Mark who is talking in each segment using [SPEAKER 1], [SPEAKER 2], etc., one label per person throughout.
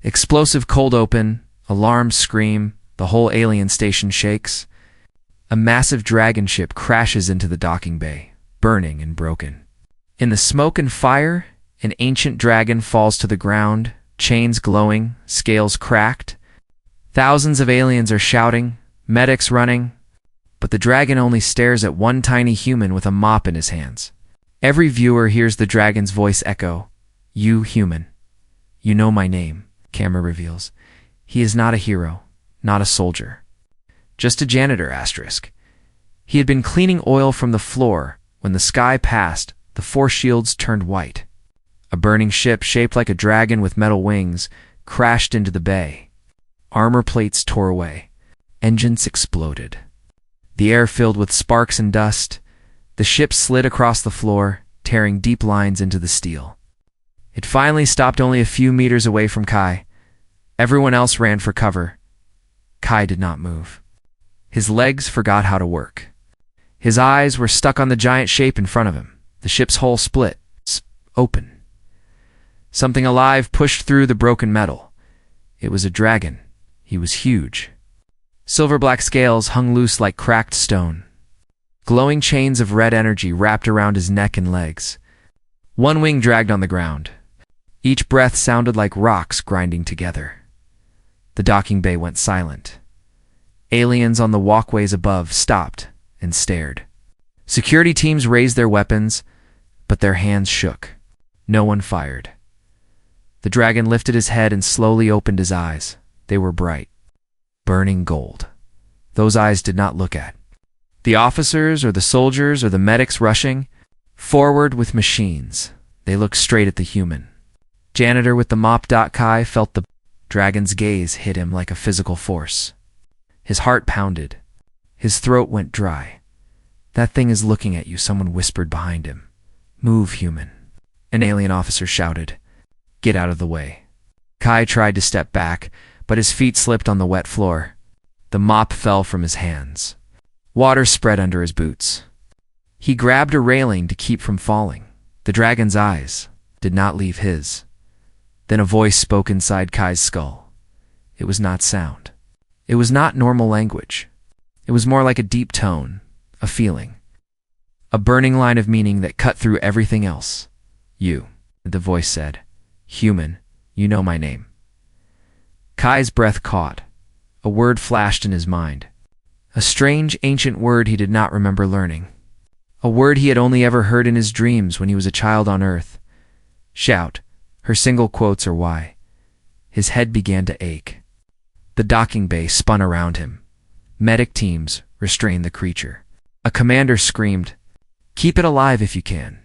[SPEAKER 1] Explosive cold open, alarms scream, the whole alien station shakes. A massive dragon ship crashes into the docking bay, burning and broken. In the smoke and fire, an ancient dragon falls to the ground, chains glowing, scales cracked. Thousands of aliens are shouting, medics running, but the dragon only stares at one tiny human with a mop in his hands. Every viewer hears the dragon's voice echo, "You human. You know my name," camera reveals. He is not a hero, not a soldier. Just a janitor, asterisk. He had been cleaning oil from the floor when the sky passed, the force shields turned white. A burning ship shaped like a dragon with metal wings crashed into the bay. Armor plates tore away. Engines exploded. The air filled with sparks and dust. The ship slid across the floor, tearing deep lines into the steel. It finally stopped only a few meters away from Kai. Everyone else ran for cover. Kai did not move. His legs forgot how to work. His eyes were stuck on the giant shape in front of him. The ship's hull split, open. Something alive pushed through the broken metal. It was a dragon. He was huge. Silver-black scales hung loose like cracked stone. Glowing chains of red energy wrapped around his neck and legs. One wing dragged on the ground. Each breath sounded like rocks grinding together. The docking bay went silent. Aliens on the walkways above stopped and stared. Security teams raised their weapons, but their hands shook. No one fired. The dragon lifted his head and slowly opened his eyes. They were bright, burning gold. Those eyes did not look at the officers or the soldiers or the medics rushing forward with machines. They looked straight at the human. Janitor with the mop. Kai felt the dragon's gaze hit him like a physical force. His heart pounded. His throat went dry. "That thing is looking at you," someone whispered behind him. "Move, human." An alien officer shouted. "Get out of the way." Kai tried to step back, but his feet slipped on the wet floor. The mop fell from his hands. Water spread under his boots. He grabbed a railing to keep from falling. The dragon's eyes did not leave his. Then a voice spoke inside Kai's skull. It was not sound. It was not normal language. It was more like a deep tone, a feeling. A burning line of meaning that cut through everything else. "You," the voice said. "Human, you know my name." Kai's breath caught. A word flashed in his mind. A strange, ancient word he did not remember learning. A word he had only ever heard in his dreams when he was a child on Earth. Shout. Her single quotes are why. His head began to ache. The docking bay spun around him. Medic teams restrained the creature. A commander screamed, "Keep it alive if you can."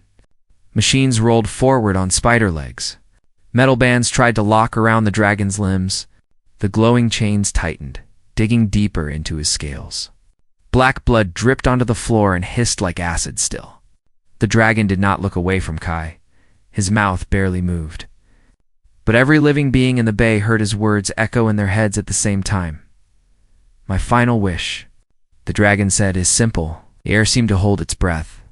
[SPEAKER 1] Machines rolled forward on spider legs. Metal bands tried to lock around the dragon's limbs. The glowing chains tightened, digging deeper into his scales. Black blood dripped onto the floor and hissed like acid still. The dragon did not look away from Kai. His mouth barely moved. But every living being in the bay heard his words echo in their heads at the same time. "My final wish," the dragon said, "is simple." The air seemed to hold its breath.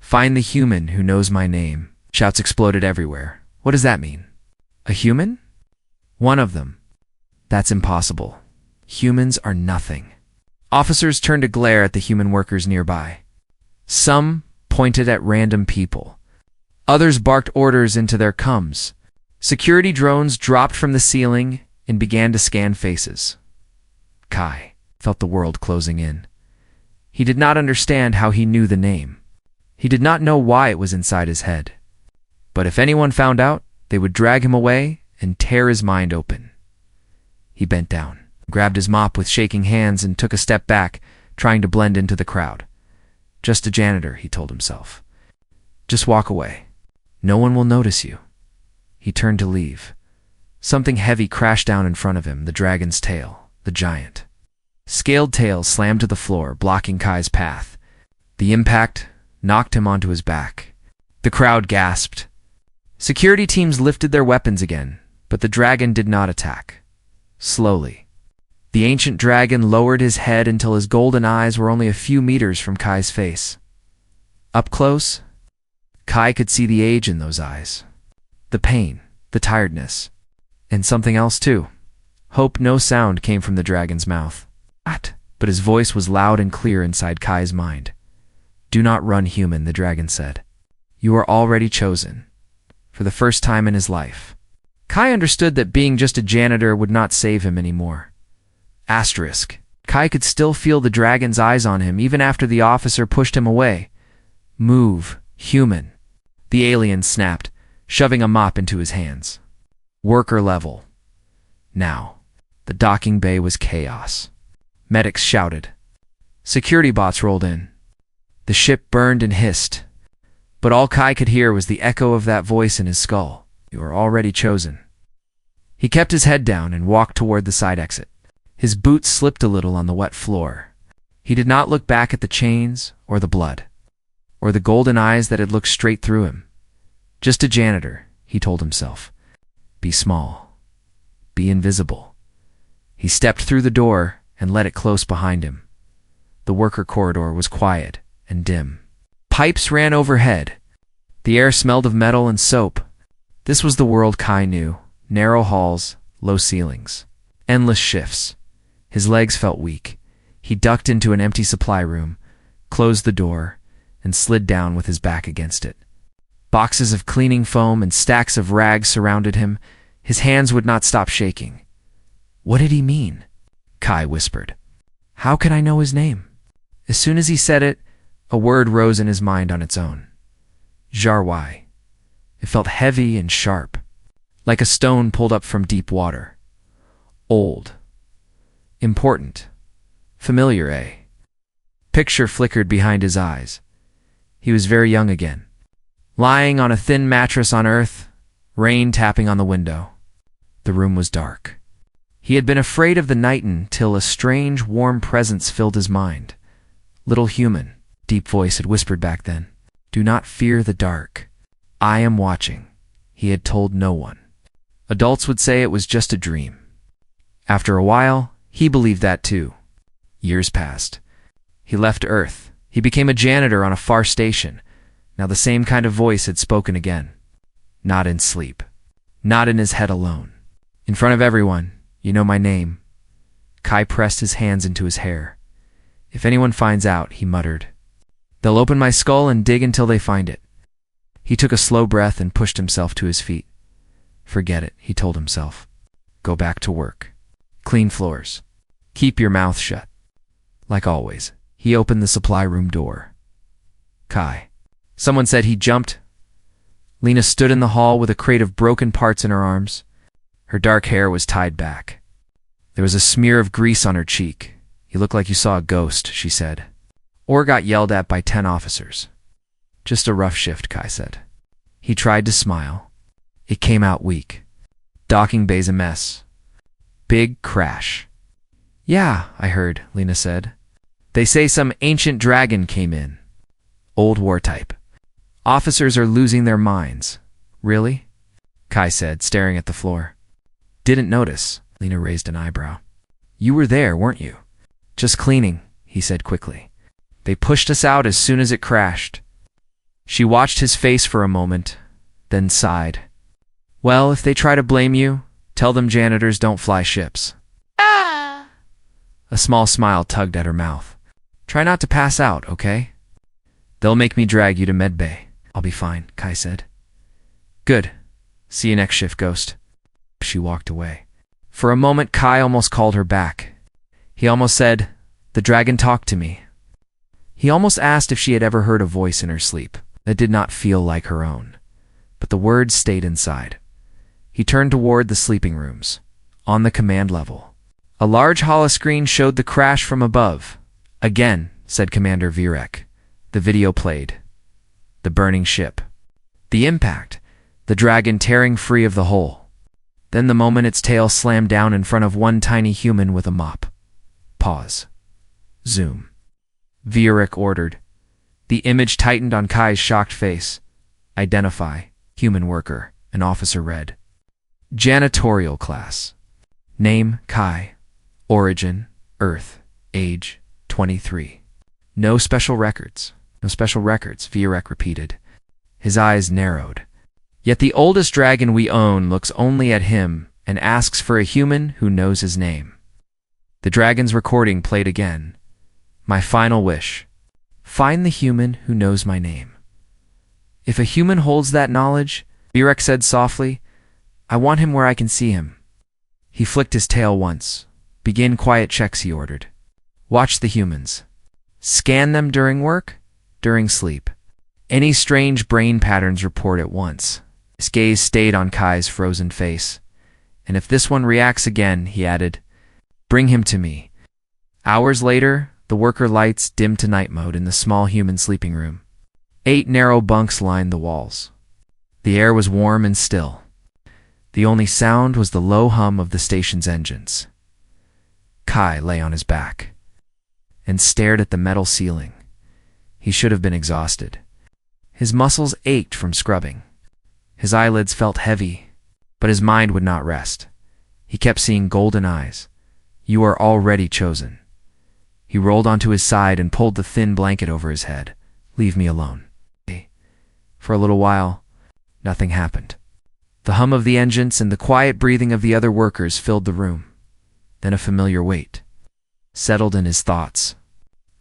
[SPEAKER 1] "Find the human who knows my name." Shouts exploded everywhere. "What does that mean? A human?" "One of them." "That's impossible. Humans are nothing." Officers turned to glare at the human workers nearby. Some pointed at random people. Others barked orders into their cums. Security drones dropped from the ceiling and began to scan faces. Kai felt the world closing in. He did not understand how he knew the name. He did not know why it was inside his head. But if anyone found out, they would drag him away and tear his mind open. He bent down, grabbed his mop with shaking hands, and took a step back, trying to blend into the crowd. "Just a janitor," he told himself. "Just walk away. No one will notice you." He turned to leave. Something heavy crashed down in front of him, the dragon's tail, the giant. Scaled tail slammed to the floor, blocking Kai's path. The impact knocked him onto his back. The crowd gasped. Security teams lifted their weapons again, but the dragon did not attack. Slowly, the ancient dragon lowered his head until his golden eyes were only a few meters from Kai's face. Up close, Kai could see the age in those eyes, the pain, the tiredness, And something else too. Hope no sound came from the dragon's mouth. But his voice was loud and clear inside Kai's mind. Do not run, human, the dragon said. You are already chosen. For the first time in his life. Kai understood that being just a janitor would not save him anymore. Asterisk. Kai could still feel the dragon's eyes on him even after the officer pushed him away. Move, human. The alien snapped, shoving a mop into his hands. Worker level. Now. The docking bay was chaos. Medics shouted. Security bots rolled in. The ship burned and hissed. But all Kai could hear was the echo of that voice in his skull. You are already chosen. He kept his head down and walked toward the side exit. His boots slipped a little on the wet floor. He did not look back at the chains or the blood, or the golden eyes that had looked straight through him. Just a janitor, he told himself. Be small. Be invisible. He stepped through the door and let it close behind him. The worker corridor was quiet and dim. Pipes ran overhead. The air smelled of metal and soap. This was the world Kai knew. Narrow halls, low ceilings, endless shifts. His legs felt weak. He ducked into an empty supply room, closed the door, and slid down with his back against it. Boxes of cleaning foam and stacks of rags surrounded him. His hands would not stop shaking. What did he mean? Kai whispered. How can I know his name? As soon as he said it, a word rose in his mind on its own. Jarwai. It felt heavy and sharp, like a stone pulled up from deep water. Old. Important. Familiar, eh? Picture flickered behind his eyes. He was very young again. Lying on a thin mattress on earth, rain tapping on the window. The room was dark. He had been afraid of the night until a strange, warm presence filled his mind. Little human, deep voice had whispered back then. Do not fear the dark. I am watching. He had told no one. Adults would say it was just a dream. After a while, he believed that too. Years passed. He left Earth. He became a janitor on a far station. Now the same kind of voice had spoken again. Not in sleep. Not in his head alone. In front of everyone, you know my name. Kai pressed his hands into his hair. If anyone finds out, he muttered, they'll open my skull and dig until they find it. He took a slow breath and pushed himself to his feet. Forget it, he told himself. Go back to work. Clean floors. Keep your mouth shut. Like always, he opened the supply room door. Kai. Someone said he jumped. Lena stood in the hall with a crate of broken parts in her arms. Her dark hair was tied back. There was a smear of grease on her cheek. You look like you saw a ghost, she said. Or got yelled at by 10 officers. Just a rough shift, Kai said. He tried to smile. It came out weak. Docking bay's a mess. Big crash. Yeah, I heard, Lena said. They say some ancient dragon came in. Old war type. Officers are losing their minds. Really? Kai said, staring at the floor. Didn't notice. Lena raised an eyebrow. You were there, weren't you? Just cleaning, he said quickly. They pushed us out as soon as it crashed. She watched his face for a moment, then sighed. Well, if they try to blame you, tell them janitors don't fly ships. Ah! A small smile tugged at her mouth. Try not to pass out, okay? They'll make me drag you to medbay. I'll be fine, Kai said. Good. See you next shift, Ghost. She walked away. For a moment, Kai almost called her back. He almost said, the dragon talked to me. He almost asked if she had ever heard a voice in her sleep that did not feel like her own. But the words stayed inside. He turned toward the sleeping rooms. On the command level, a large holoscreen showed the crash from above. Again, said Commander Virek. The video played. The burning ship. The impact. The dragon tearing free of the hole. Then the moment its tail slammed down in front of one tiny human with a mop. Pause. Zoom. Virek ordered. The image tightened on Kai's shocked face. Identify. Human worker. An officer read. Janitorial class. Name, Kai. Origin, Earth. Age, 23. No special records. No special records, Virek repeated. His eyes narrowed. Yet the oldest dragon we own looks only at him and asks for a human who knows his name. The dragon's recording played again. My final wish. Find the human who knows my name. If a human holds that knowledge, Burek said softly, I want him where I can see him. He flicked his tail once. Begin quiet checks, he ordered. Watch the humans. Scan them during work, during sleep. Any strange brain patterns report at once. His gaze stayed on Kai's frozen face. And if this one reacts again, he added, bring him to me. Hours later, the worker lights dimmed to night mode in the small human sleeping room. 8 narrow bunks lined the walls. The air was warm and still. The only sound was the low hum of the station's engines. Kai lay on his back and stared at the metal ceiling. He should have been exhausted. His muscles ached from scrubbing. His eyelids felt heavy, but his mind would not rest. He kept seeing golden eyes. You are already chosen. He rolled onto his side and pulled the thin blanket over his head. Leave me alone. For a little while, nothing happened. The hum of the engines and the quiet breathing of the other workers filled the room. Then a familiar weight settled in his thoughts,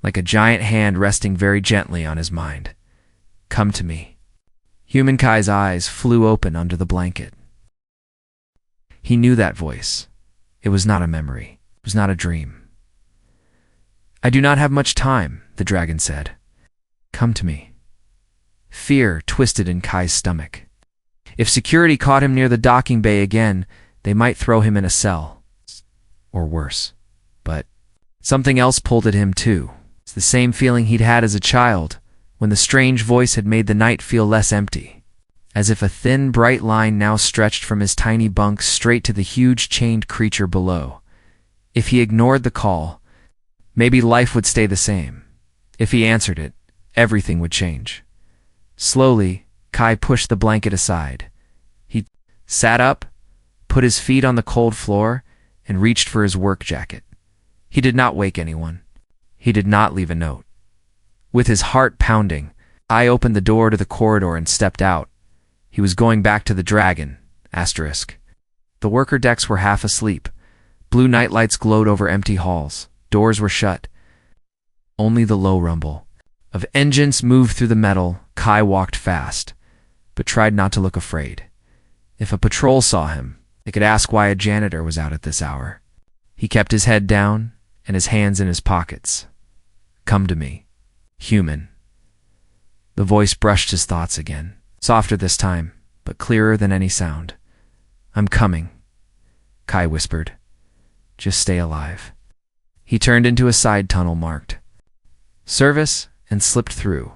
[SPEAKER 1] like a giant hand resting very gently on his mind. Come to me. Human Kai's eyes flew open under the blanket. He knew that voice. It was not a memory. It was not a dream. I do not have much time, the dragon said. Come to me. Fear twisted in Kai's stomach. If security caught him near the docking bay again, they might throw him in a cell. Or worse. But something else pulled at him too. It's the same feeling he'd had as a child, when the strange voice had made the night feel less empty. As if a thin, bright line now stretched from his tiny bunk straight to the huge chained creature below. If he ignored the call, maybe life would stay the same. If he answered it, everything would change. Slowly, Kai pushed the blanket aside. He sat up, put his feet on the cold floor, and reached for his work jacket. He did not wake anyone. He did not leave a note. With his heart pounding, I opened the door to the corridor and stepped out. He was going back to the dragon. Asterisk. The worker decks were half asleep. Blue nightlights glowed over empty halls. Doors were shut. Only the low rumble of engines moved through the metal. Kai walked fast, but tried not to look afraid. If a patrol saw him, they could ask why a janitor was out at this hour. He kept his head down and his hands in his pockets. Come to me, human. The voice brushed his thoughts again, softer this time, but clearer than any sound. I'm coming, Kai whispered. Just stay alive. He turned into a side tunnel marked service and slipped through.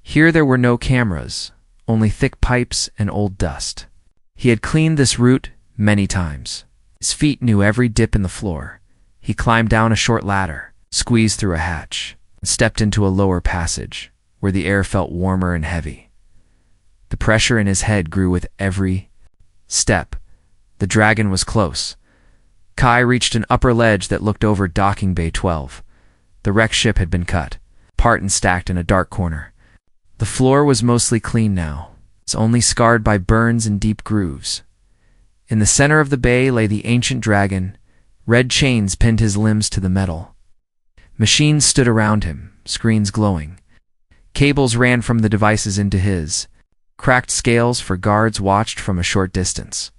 [SPEAKER 1] Here there were no cameras, only thick pipes and old dust. He had cleaned this route many times. His feet knew every dip in the floor. He climbed down a short ladder, squeezed through a hatch, and stepped into a lower passage, where the air felt warmer and heavy. The pressure in his head grew with every step. The dragon was close. Kai reached an upper ledge that looked over docking bay 12. The wrecked ship had been cut, apart and stacked in a dark corner. The floor was mostly clean now. It's only scarred by burns and deep grooves. In the center of the bay lay the ancient dragon. Red chains pinned his limbs to the metal. Machines stood around him, screens glowing. Cables ran from the devices into his. Cracked scales for guards watched from a short distance.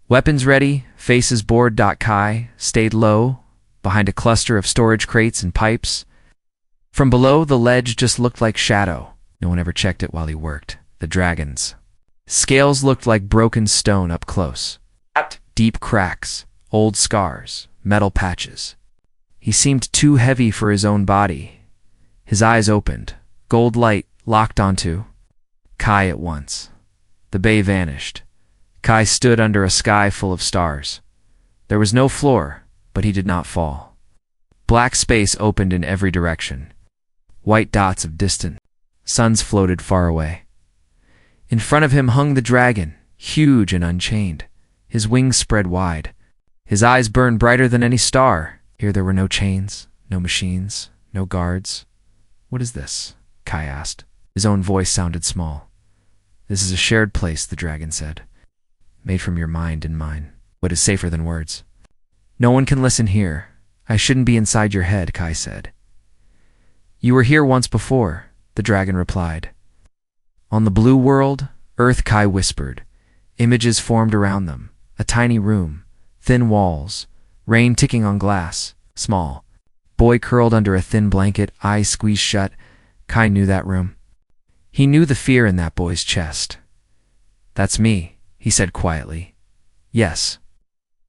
[SPEAKER 1] Weapons ready, faces bored. Kai stayed low, behind a cluster of storage crates and pipes. From below, the ledge just looked like shadow. No one ever checked it while he worked. The dragon's scales looked like broken stone up close. Deep cracks, old scars, metal patches. He seemed too heavy for his own body. His eyes opened. Gold light locked onto Kai at once. The bay vanished. Kai stood under a sky full of stars. There was no floor, but he did not fall. Black space opened in every direction. White dots of distant suns floated far away. In front of him hung the dragon, huge and unchained. His wings spread wide. His eyes burned brighter than any star. Here there were no chains, no machines, no guards. What is this? Kai asked. His own voice sounded small. This is a shared place, the dragon said. made from your mind and mine. What is safer than words? No one can listen here. I shouldn't be inside your head, Kai said. You were here once before, the dragon replied. On the blue world, Earth, Kai whispered. Images formed around them. A tiny room, thin walls, rain ticking on glass, small. Boy curled under a thin blanket, eyes squeezed shut. Kai knew that room. He knew the fear in that boy's chest. That's me, he said quietly. Yes,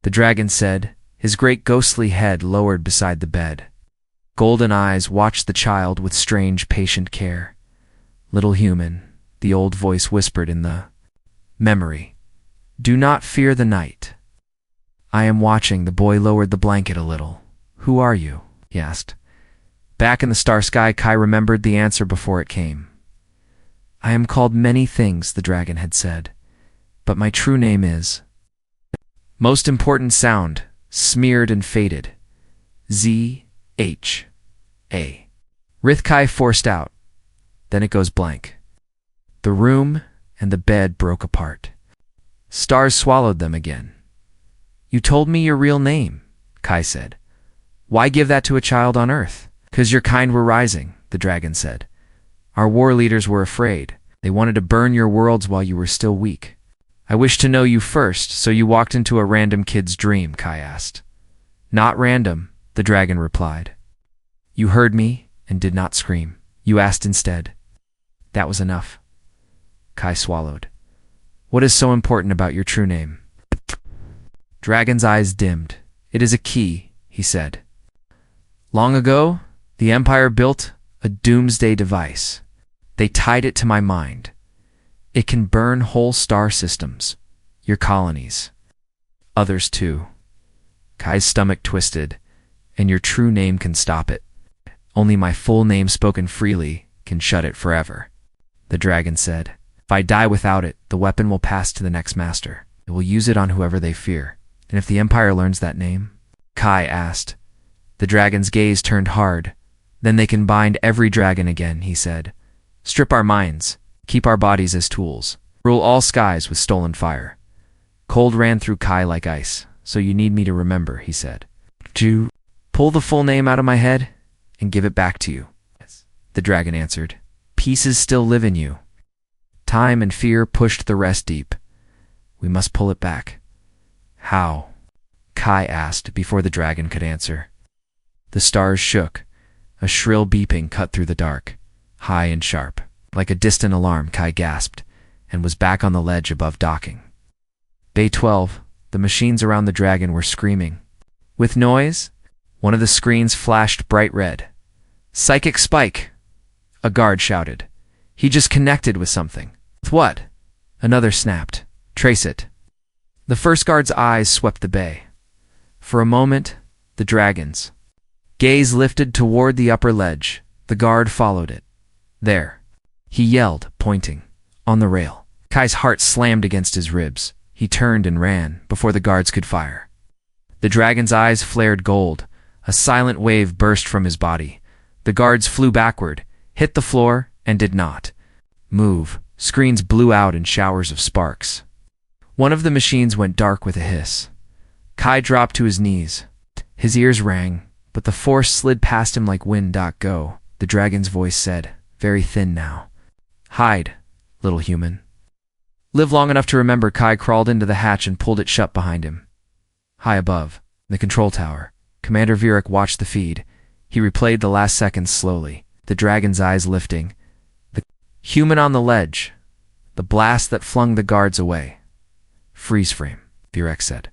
[SPEAKER 1] the dragon said, his great ghostly head lowered beside the bed. Golden eyes watched the child with strange, patient care. Little human, the old voice whispered in the memory. Do not fear the night. I am watching. The boy lowered the blanket a little. Who are you? He asked. Back in the star sky, Kai remembered the answer before it came. I am called many things, the dragon had said, but my true name is... Most important sound, smeared and faded. Z-H-A. Kai forced out. Then it goes blank. The room and the bed broke apart. Stars swallowed them again. You told me your real name, Kai said. Why give that to a child on Earth? 'Cause your kind were rising, the dragon said. Our war leaders were afraid. They wanted to burn your worlds while you were still weak. I wished to know you first, so you walked into a random kid's dream, Kai asked. Not random, the dragon replied. You heard me and did not scream. You asked instead. That was enough. Kai swallowed. What is so important about your true name? Dragon's eyes dimmed. It is a key, he said. Long ago, the Empire built a doomsday device. They tied it to my mind. It can burn whole star systems, your colonies. Others too. Kai's stomach twisted, and your true name can stop it. Only my full name spoken freely can shut it forever, the dragon said. If I die without it, the weapon will pass to the next master. It will use it on whoever they fear. And if the Empire learns that name? Kai asked. The dragon's gaze turned hard. Then they can bind every dragon again, he said. Strip our minds, keep our bodies as tools, rule all skies with stolen fire. Cold ran through Kai like ice. So you need me to remember, he said. To pull the full name out of my head and give it back to you. Yes, the dragon answered. Pieces still live in you. Time and fear pushed the rest deep. We must pull it back. How? Kai asked before the dragon could answer. The stars shook. A shrill beeping cut through the dark, high and sharp. Like a distant alarm, Kai gasped, and was back on the ledge above docking. Bay 12, the machines around the dragon were screaming. With noise, one of the screens flashed bright red. Psychic spike! A guard shouted. He just connected with something. With what? Another snapped. Trace it. The first guard's eyes swept the bay. For a moment, the dragon's gaze lifted toward the upper ledge. The guard followed it. There. He yelled, pointing. On the rail. Kai's heart slammed against his ribs. He turned and ran before the guards could fire. The dragon's eyes flared gold. A silent wave burst from his body. The guards flew backward, hit the floor, and did not move. Screens blew out in showers of sparks. One of the machines went dark with a hiss. Kai dropped to his knees. His ears rang, but the force slid past him like wind. Go, the dragon's voice said, very thin now. Hide, little human. Live long enough to remember. Kai crawled into the hatch and pulled it shut behind him. High above, the control tower, Commander Virak watched the feed. He replayed the last seconds slowly, the dragon's eyes lifting. The human on the ledge. The blast that flung the guards away. Freeze frame, Virak said.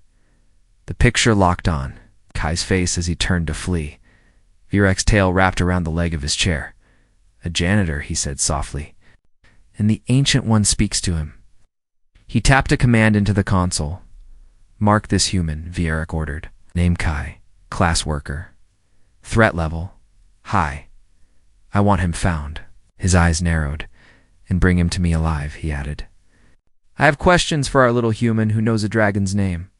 [SPEAKER 1] The picture locked on, Kai's face as he turned to flee. Virak's tail wrapped around the leg of his chair. A janitor, he said softly. And the Ancient One speaks to him. He tapped a command into the console. Mark this human, Virak ordered. Name Kai. Class worker. Threat level. High. I want him found. His eyes narrowed. And bring him to me alive, he added. I have questions for our little human who knows a dragon's name.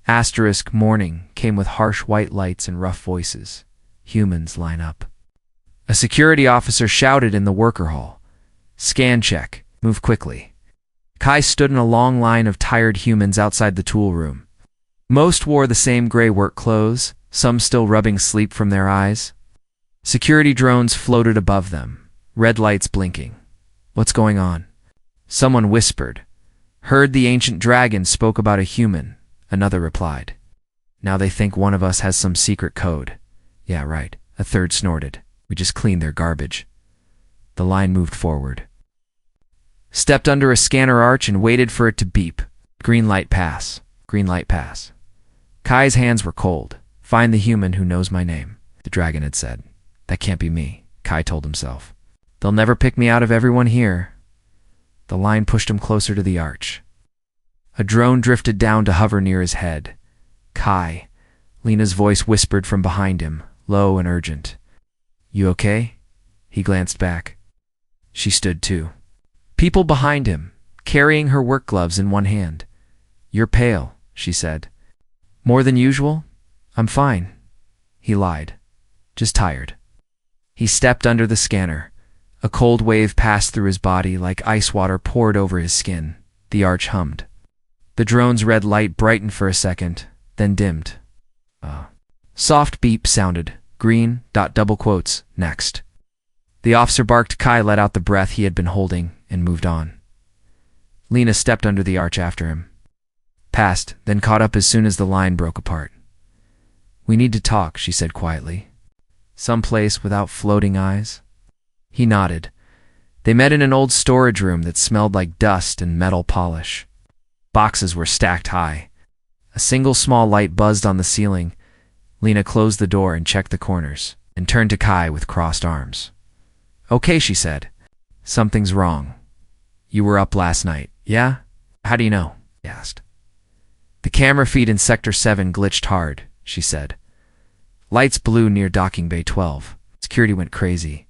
[SPEAKER 1] Asterisk morning came with harsh white lights and rough voices. Humans line up. A security officer shouted in the worker hall. Scan check. Move quickly. Kai stood in a long line of tired humans outside the tool room. Most wore the same gray work clothes, some still rubbing sleep from their eyes. Security drones floated above them, red lights blinking. What's going on? Someone whispered. Heard the ancient dragon spoke about a human, another replied. Now they think one of us has some secret code. Yeah, right, a third snorted. We just cleaned their garbage. The line moved forward. Stepped under a scanner arch and waited for it to beep. Green light pass. Green light pass. Kai's hands were cold. Find the human who knows my name, the dragon had said. That can't be me, Kai told himself. They'll never pick me out of everyone here. The line pushed him closer to the arch. A drone drifted down to hover near his head. Kai. Lena's voice whispered from behind him, low and urgent. You okay? He glanced back. She stood too. People behind him, carrying her work gloves in one hand. You're pale, she said. More than usual? I'm fine. He lied. Just tired. He stepped under the scanner. A cold wave passed through his body like ice water poured over his skin. The arch hummed. The drone's red light brightened for a second, then dimmed. Soft beep sounded. Green, double quotes, next. The officer barked. Kai let out the breath he had been holding and moved on. Lena stepped under the arch after him. Passed, then caught up as soon as the line broke apart. We need to talk, she said quietly. Someplace without floating eyes? He nodded. They met in an old storage room that smelled like dust and metal polish. Boxes were stacked high. A single small light buzzed on the ceiling. Lena closed the door and checked the corners, and turned to Kai with crossed arms. Okay, she said. Something's wrong. You were up last night, yeah? How do you know? He asked. The camera feed in Sector 7 glitched hard, she said. Lights blew near Docking Bay 12. Security went crazy.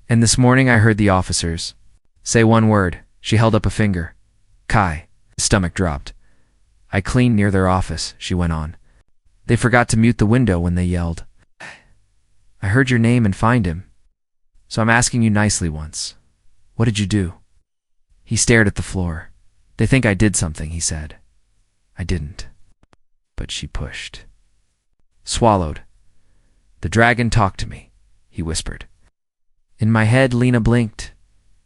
[SPEAKER 1] And this morning I heard the officers. Say one word. She held up a finger. Kai. His stomach dropped. I cleaned near their office, she went on. They forgot to mute the window when they yelled. I heard your name and find him. So I'm asking you nicely once. What did you do? He stared at the floor. They think I did something, he said. I didn't. But she pushed. Swallowed. The dragon talked to me, he whispered. In my head, Lena blinked.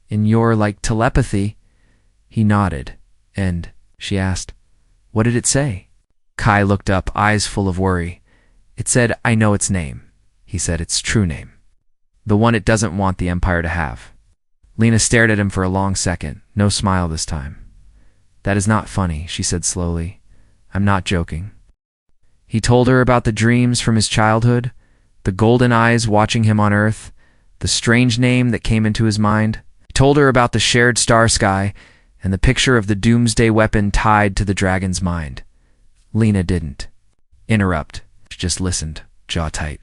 [SPEAKER 1] In your, telepathy? He nodded. And, she asked, what did it say? Kai looked up, eyes full of worry. It said, I know its name. He said its true name. The one it doesn't want the Empire to have. Lena stared at him for a long second, no smile this time. That is not funny, she said slowly. I'm not joking. He told her about the dreams from his childhood, the golden eyes watching him on Earth, the strange name that came into his mind. He told her about the shared star sky and the picture of the doomsday weapon tied to the dragon's mind. Lena didn't interrupt. She just listened, jaw tight.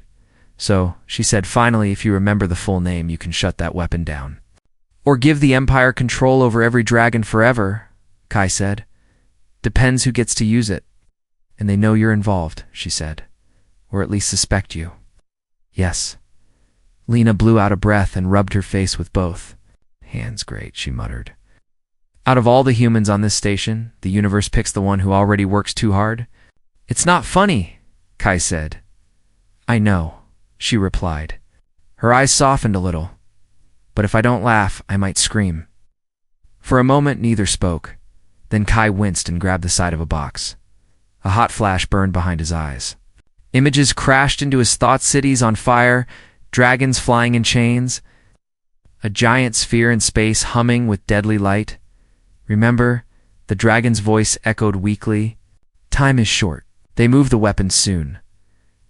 [SPEAKER 1] So, she said, finally, if you remember the full name, you can shut that weapon down. Or give the Empire control over every dragon forever, Kai said. Depends who gets to use it. And they know you're involved, she said. Or at least suspect you. Yes. Lena blew out a breath and rubbed her face with both. Hands great, she muttered. Out of all the humans on this station, the universe picks the one who already works too hard? It's not funny, Kai said. I know, she replied. Her eyes softened a little. But if I don't laugh, I might scream. For a moment, neither spoke. Then Kai winced and grabbed the side of a box. A hot flash burned behind his eyes. Images crashed into his thought cities on fire, dragons flying in chains, a giant sphere in space humming with deadly light. Remember, the dragon's voice echoed weakly. Time is short. They move the weapons soon.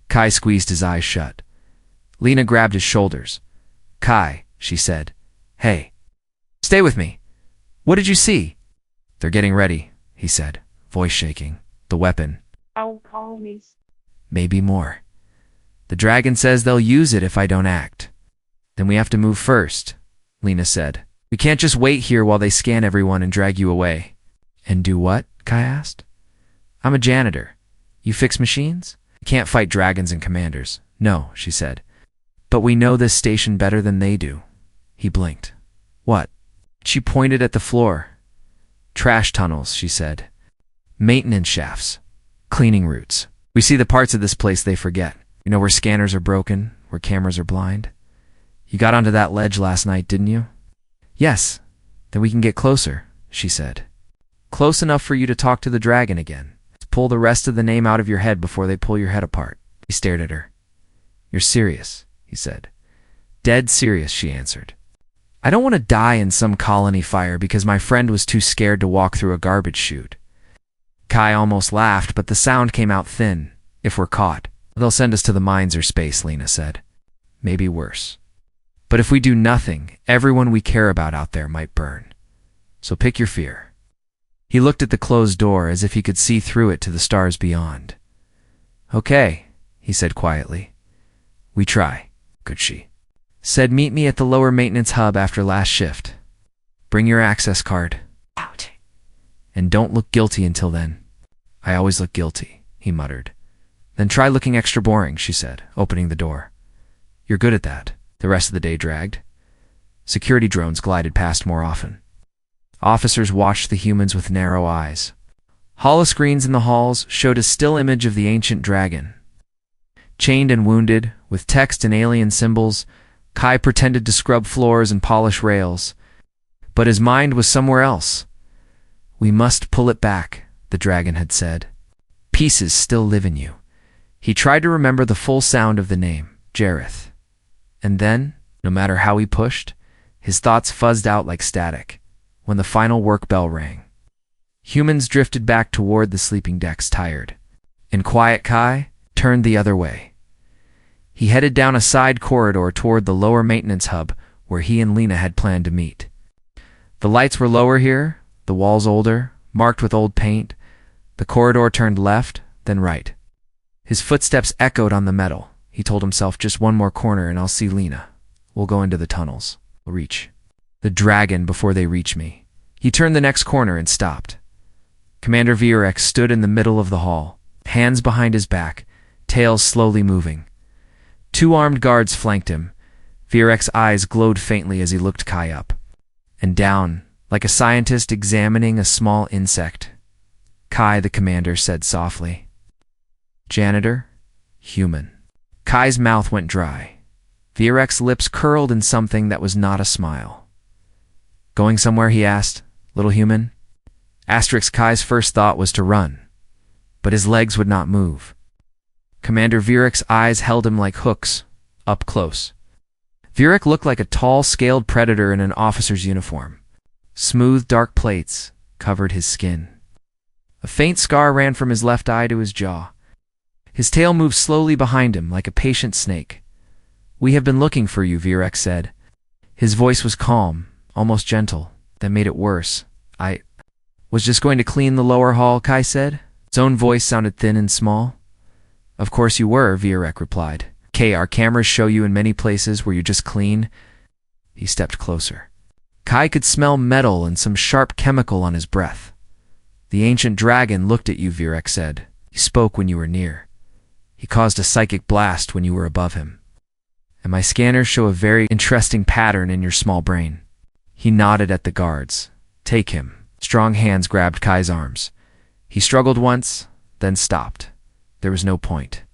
[SPEAKER 1] Kai squeezed his eyes shut. Lena grabbed his shoulders. Kai, she said. Hey. Stay with me. What did you see? They're getting ready, he said, voice shaking. The weapon.
[SPEAKER 2] I'll call me.
[SPEAKER 1] Maybe more. The dragon says they'll use it if I don't act. Then we have to move first, Lena said. We can't just wait here while they scan everyone and drag you away. And do what? Kai asked. I'm a janitor. You fix machines? You can't fight dragons and commanders. No, she said. But we know this station better than they do. He blinked. What? She pointed at the floor. Trash tunnels, she said. Maintenance shafts. Cleaning routes. We see the parts of this place they forget. You know where scanners are broken, where cameras are blind? You got onto that ledge last night, didn't you? Yes. Then we can get closer, she said. Close enough for you to talk to the dragon again. Pull the rest of the name out of your head before they pull your head apart. He stared at her. You're serious, he said. Dead serious, she answered. I don't want to die in some colony fire because my friend was too scared to walk through a garbage chute. Kai almost laughed, but the sound came out thin. If we're caught, they'll send us to the mines or space, Lena said. Maybe worse. But if we do nothing, everyone we care about out there might burn. So pick your fear. He looked at the closed door as if he could see through it to the stars beyond. Okay, he said quietly. We try, could she? Said meet me at the lower maintenance hub after last shift. Bring your access card. Out. And don't look guilty until then. I always look guilty, he muttered. Then try looking extra boring, she said, opening the door. You're good at that. The rest of the day dragged. Security drones glided past more often. Officers watched the humans with narrow eyes. Holoscreens in the halls showed a still image of the ancient dragon. Chained and wounded, with text and alien symbols, Kai pretended to scrub floors and polish rails. But his mind was somewhere else. We must pull it back, the dragon had said. Pieces still live in you. He tried to remember the full sound of the name, Jareth. And then, no matter how he pushed, his thoughts fuzzed out like static when the final work bell rang. Humans drifted back toward the sleeping decks, tired. In quiet, Kai turned the other way. He headed down a side corridor toward the lower maintenance hub where he and Lena had planned to meet. The lights were lower here, the walls older, marked with old paint. The corridor turned left, then right. His footsteps echoed on the metal. He told himself, just one more corner and I'll see Lena. We'll go into the tunnels. We'll reach the dragon before they reach me. He turned the next corner and stopped. Commander Vierek stood in the middle of the hall, hands behind his back, tails slowly moving. 2 armed guards flanked him. Vierek's eyes glowed faintly as he looked Kai up and down, like a scientist examining a small insect. Kai, the commander, said softly. Janitor, human. Kai's mouth went dry. Vierek's lips curled in something that was not a smile. Going somewhere, he asked, little human? Kai's first thought was to run, but his legs would not move. Commander Vierek's eyes held him like hooks, up close. Vierek looked like a tall, scaled predator in an officer's uniform. Smooth, dark plates covered his skin. A faint scar ran from his left eye to his jaw. His tail moved slowly behind him like a patient snake. We have been looking for you, Vierek said. His voice was calm, almost gentle. That made it worse. I was just going to clean the lower hall, Kai said. His own voice sounded thin and small. Of course you were, Vierek replied. Okay, our cameras show you in many places where you just clean. He stepped closer. Kai could smell metal and some sharp chemical on his breath. The ancient dragon looked at you, Vierek said. He spoke when you were near. He caused a psychic blast when you were above him. And my scanners show a very interesting pattern in your small brain. He nodded at the guards. Take him. Strong hands grabbed Kai's arms. He struggled once, then stopped. There was no point.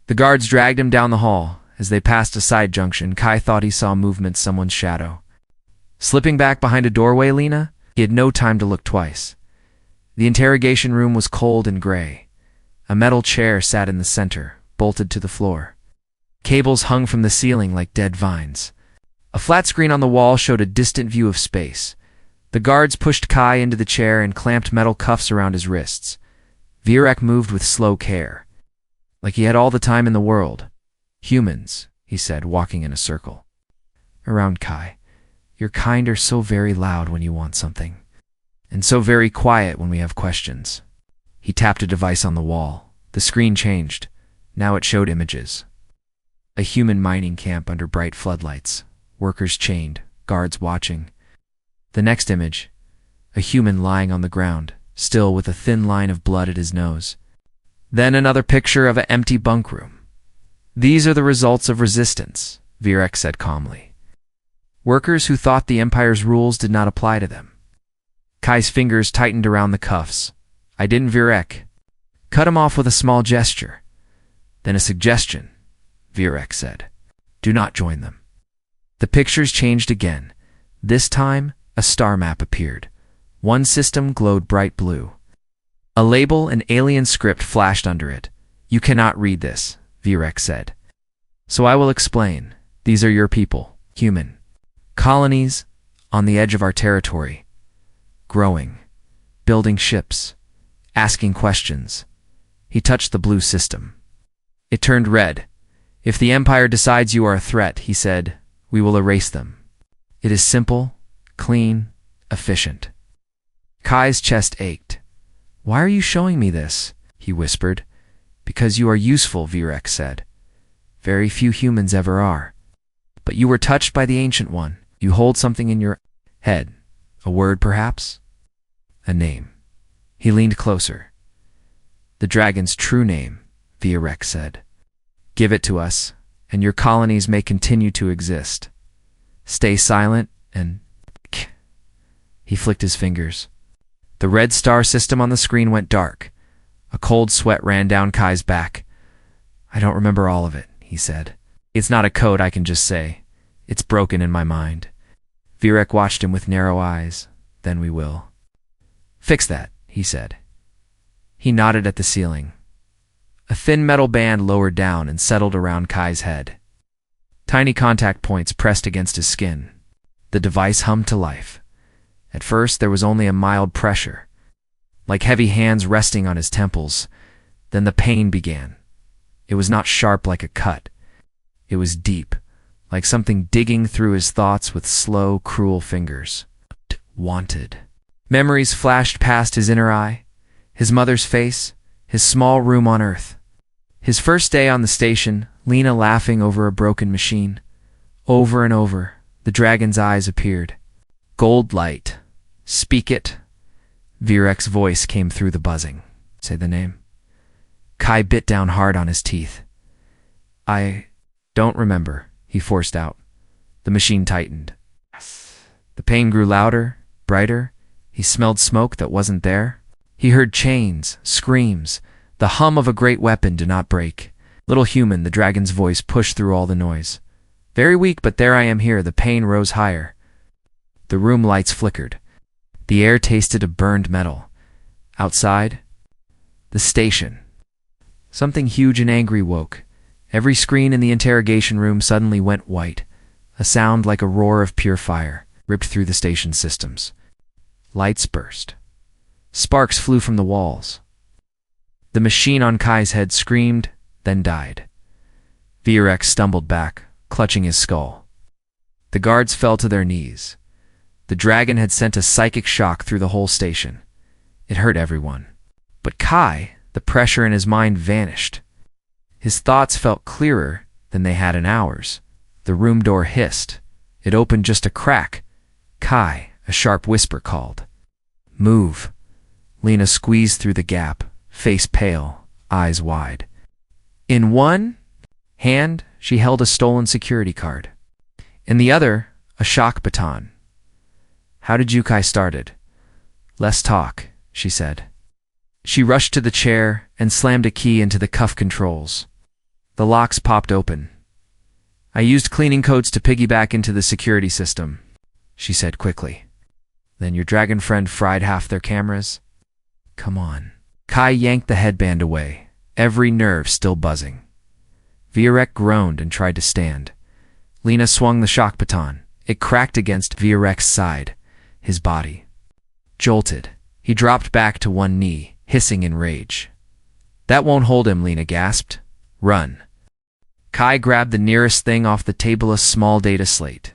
[SPEAKER 1] The guards dragged him down the hall. As they passed a side junction, Kai thought he saw movement, someone's shadow. Slipping back behind a doorway, Lena, he had no time to look twice. The interrogation room was cold and gray. A metal chair sat in the center, bolted to the floor. Cables hung from the ceiling like dead vines. A flat screen on the wall showed a distant view of space. The guards pushed Kai into the chair and clamped metal cuffs around his wrists. Vierek moved with slow care, like he had all the time in the world. Humans, he said, walking in a circle around Kai. Your kind are so very loud when you want something, and so very quiet when we have questions. He tapped a device on the wall. The screen changed. Now it showed images. A human mining camp under bright floodlights. Workers chained, guards watching. The next image, a human lying on the ground, still with a thin line of blood at his nose. Then another picture of an empty bunk room. These are the results of resistance, Vierek said calmly. Workers who thought the Empire's rules did not apply to them. Kai's fingers tightened around the cuffs. I didn't, Virek. Cut him off with a small gesture. Then a suggestion, Virek said. Do not join them. The pictures changed again. This time, a star map appeared. One system glowed bright blue. A label and alien script flashed under it. You cannot read this, Virek said. So I will explain. These are your people, human. Colonies on the edge of our territory. Growing. Building ships. Asking questions. He touched the blue system. It turned red. If the Empire decides you are a threat, he said, we will erase them. It is simple, clean, efficient. Kai's chest ached. Why are you showing me this? He whispered. Because you are useful, Virek said. Very few humans ever are. But you were touched by the Ancient One. You hold something in your head. A word, perhaps? A name. He leaned closer. The dragon's true name, Virek said. Give it to us, and your colonies may continue to exist. Stay silent and... He flicked his fingers. The red star system on the screen went dark. A cold sweat ran down Kai's back. I don't remember all of it, he said. It's not a code I can just say. It's broken in my mind. Virek watched him with narrow eyes. Then we will. Fix that, he said. He nodded at the ceiling. A thin metal band lowered down and settled around Kai's head. Tiny contact points pressed against his skin. The device hummed to life. At first, there was only a mild pressure, like heavy hands resting on his temples. Then the pain began. It was not sharp like a cut. It was deep, like something digging through his thoughts with slow, cruel fingers. Wanted. Memories flashed past his inner eye. His mother's face, his small room on Earth. His first day on the station, Lena laughing over a broken machine. Over and over, the dragon's eyes appeared. Gold light. Speak it. Virek's voice came through the buzzing. Say the name. Kai bit down hard on his teeth. I don't remember, he forced out. The machine tightened. The pain grew louder, brighter. He smelled smoke that wasn't there. He heard chains, screams. The hum of a great weapon did not break. Little human, the dragon's voice pushed through all the noise. Very weak, but there I am here. The pain rose higher. The room lights flickered. The air tasted of burned metal. Outside, the station. Something huge and angry woke. Every screen in the interrogation room suddenly went white. A sound like a roar of pure fire ripped through the station systems. Lights burst. Sparks flew from the walls. The machine on Kai's head screamed, then died. Virek stumbled back, clutching his skull. The guards fell to their knees. The dragon had sent a psychic shock through the whole station. It hurt everyone. But Kai, the pressure in his mind vanished. His thoughts felt clearer than they had in hours. The room door hissed. It opened just a crack. Kai, a sharp whisper called. Move. Lena squeezed through the gap, face pale, eyes wide. In one hand, she held a stolen security card. In the other, a shock baton. How did you, Kai started? Less talk, she said. She rushed to the chair and slammed a key into the cuff controls. The locks popped open. I used cleaning codes to piggyback into the security system, she said quickly. Then your dragon friend fried half their cameras? Come on. Kai yanked the headband away, every nerve still buzzing. Virek groaned and tried to stand. Lena swung the shock baton. It cracked against Virek's side. His body jolted. He dropped back to one knee, hissing in rage. That won't hold him, Lena gasped. Run. Kai grabbed the nearest thing off the table, a small data slate.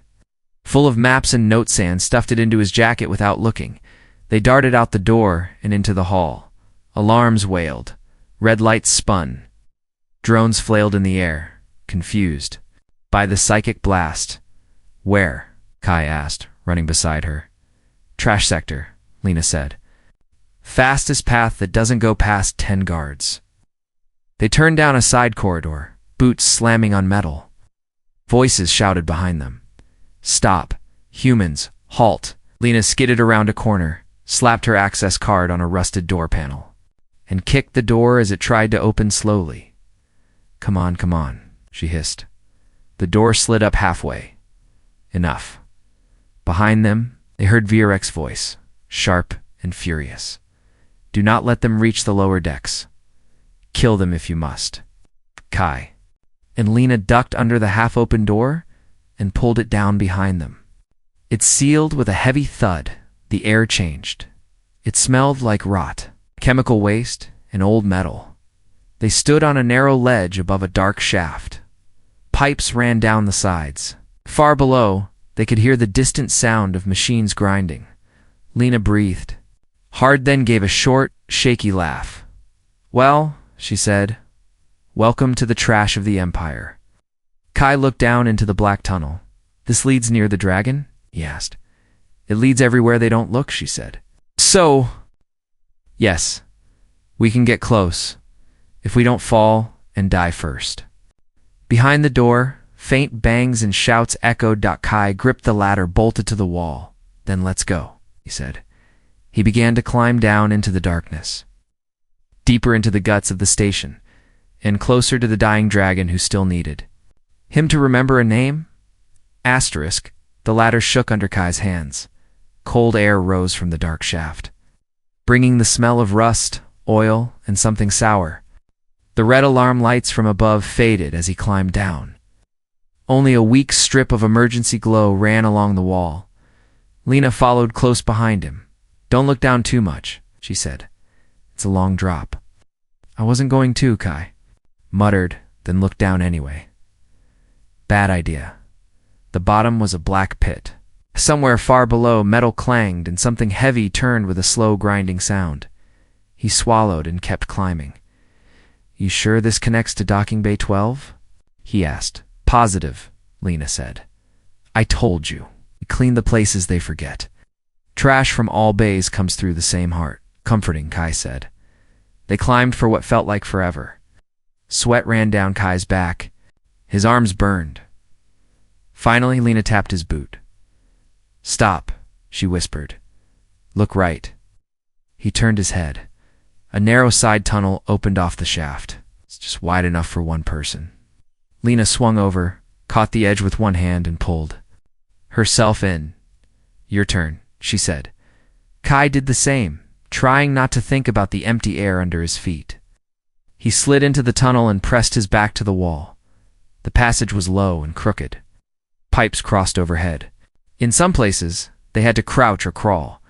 [SPEAKER 1] Full of maps and note sand, stuffed it into his jacket without looking. They darted out the door and into the hall. Alarms wailed. Red lights spun. Drones flailed in the air, confused by the psychic blast. Where? Kai asked, running beside her. Trash sector, Lena said. Fastest path that doesn't go past 10 guards. They turned down a side corridor, boots slamming on metal. Voices shouted behind them. Stop. Humans, halt. Lena skidded around a corner, slapped her access card on a rusted door panel, and kicked the door as it tried to open slowly. Come on, she hissed. The door slid up halfway. Enough. Behind them, they heard Virek's voice, sharp and furious. Do not let them reach the lower decks. Kill them if you must. Kai and Lena ducked under the half-open door and pulled it down behind them. It sealed with a heavy thud. The air changed. It smelled like rot, chemical waste, and old metal. They stood on a narrow ledge above a dark shaft. Pipes ran down the sides. Far below, they could hear the distant sound of machines grinding. Lena breathed hard, then gave a short, shaky laugh. Well, she said, welcome to the trash of the Empire. Kai looked down into the black tunnel. This leads near the dragon? He asked. It leads everywhere they don't look, she said. So, yes, we can get close, if we don't fall and die first. Behind the door, faint bangs and shouts echoed. Kai gripped the ladder, bolted to the wall. Then let's go, he said. He began to climb down into the darkness, deeper into the guts of the station, and closer to the dying dragon who still needed him to remember a name? Asterisk. The ladder shook under Kai's hands. Cold air rose from the dark shaft, bringing the smell of rust, oil, and something sour. The red alarm lights from above faded as he climbed down. Only a weak strip of emergency glow ran along the wall. Lena followed close behind him. Don't look down too much, she said. It's a long drop. I wasn't going to, Kai muttered, then looked down anyway. Bad idea. The bottom was a black pit. Somewhere far below, metal clanged and something heavy turned with a slow grinding sound. He swallowed and kept climbing. You sure this connects to docking bay 12? He asked. Positive, Lena said. I told you. We clean the places they forget. Trash from all bays comes through the same heart. Comforting, Kai said. They climbed for what felt like forever. Sweat ran down Kai's back. His arms burned. Finally, Lena tapped his boot. Stop, she whispered. Look right. He turned his head. A narrow side tunnel opened off the shaft. It's just wide enough for one person. Lena swung over, caught the edge with one hand, and pulled herself in. Your turn, she said. Kai did the same, trying not to think about the empty air under his feet. He slid into the tunnel and pressed his back to the wall. The passage was low and crooked. Pipes crossed overhead. In some places, they had to crouch or crawl.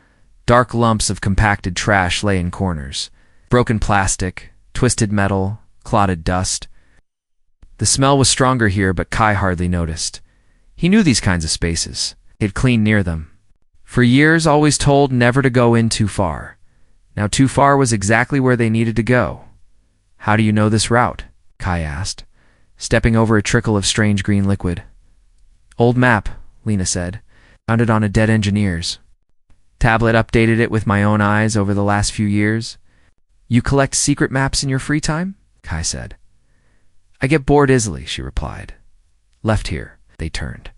[SPEAKER 1] Dark lumps of compacted trash lay in corners. Broken plastic, twisted metal, clotted dust. The smell was stronger here, but Kai hardly noticed. He knew these kinds of spaces. He'd cleaned near them. For years, always told never to go in too far. Now too far was exactly where they needed to go. How do you know this route? Kai asked, stepping over a trickle of strange green liquid. Old map, Lena said. Found it on a dead engineer's tablet. Updated it with my own eyes over the last few years. You collect secret maps in your free time? Kai said. I get bored easily, she replied. Left here. They turned.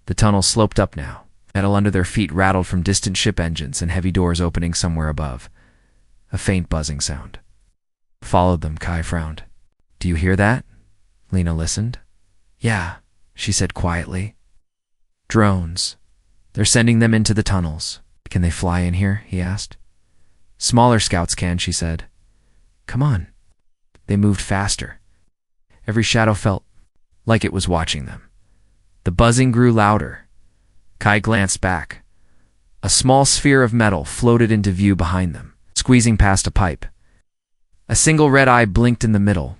[SPEAKER 1] The tunnel sloped up now. Metal under their feet rattled from distant ship engines and heavy doors opening somewhere above. A faint buzzing sound. Followed them, Kai frowned. Do you hear that? Lena listened. Yeah, she said quietly. Drones. They're sending them into the tunnels. Can they fly in here? He asked. Smaller scouts can, she said. Come on. They moved faster. Every shadow felt like it was watching them. The buzzing grew louder. Kai glanced back. A small sphere of metal floated into view behind them, squeezing past a pipe. A single red eye blinked in the middle.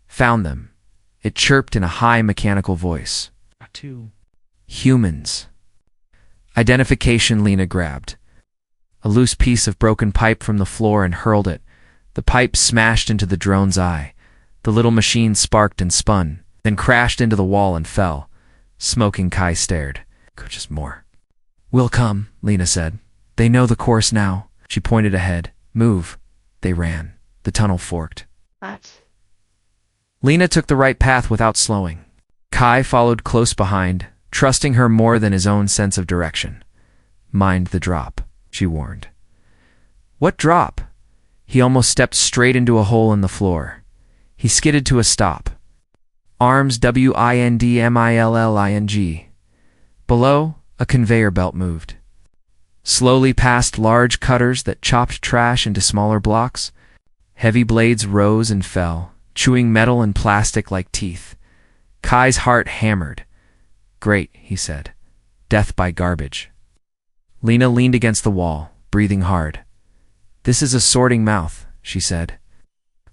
[SPEAKER 1] Found them. It chirped in a high mechanical voice. Humans. Identification, Lena grabbed. A loose piece of broken pipe from the floor and hurled it. The pipe smashed into the drone's eye. The little machine sparked and spun, then crashed into the wall and fell. Smoking, Kai stared. Just more. We'll come, Lena said. They know the course now. She pointed ahead. Move. They ran. The tunnel forked.
[SPEAKER 2] What?
[SPEAKER 1] Lena took the right path without slowing. Kai followed close behind, trusting her more than his own sense of direction. Mind the drop. she warned. What drop? He almost stepped straight into a hole in the floor. He skidded to a stop. Arms windmilling. Below, a conveyor belt moved. Slowly past large cutters that chopped trash into smaller blocks, heavy blades rose and fell, chewing metal and plastic like teeth. Kai's heart hammered. Great, he said. Death by garbage. Lena leaned against the wall, breathing hard. This is a sorting mouth, she said.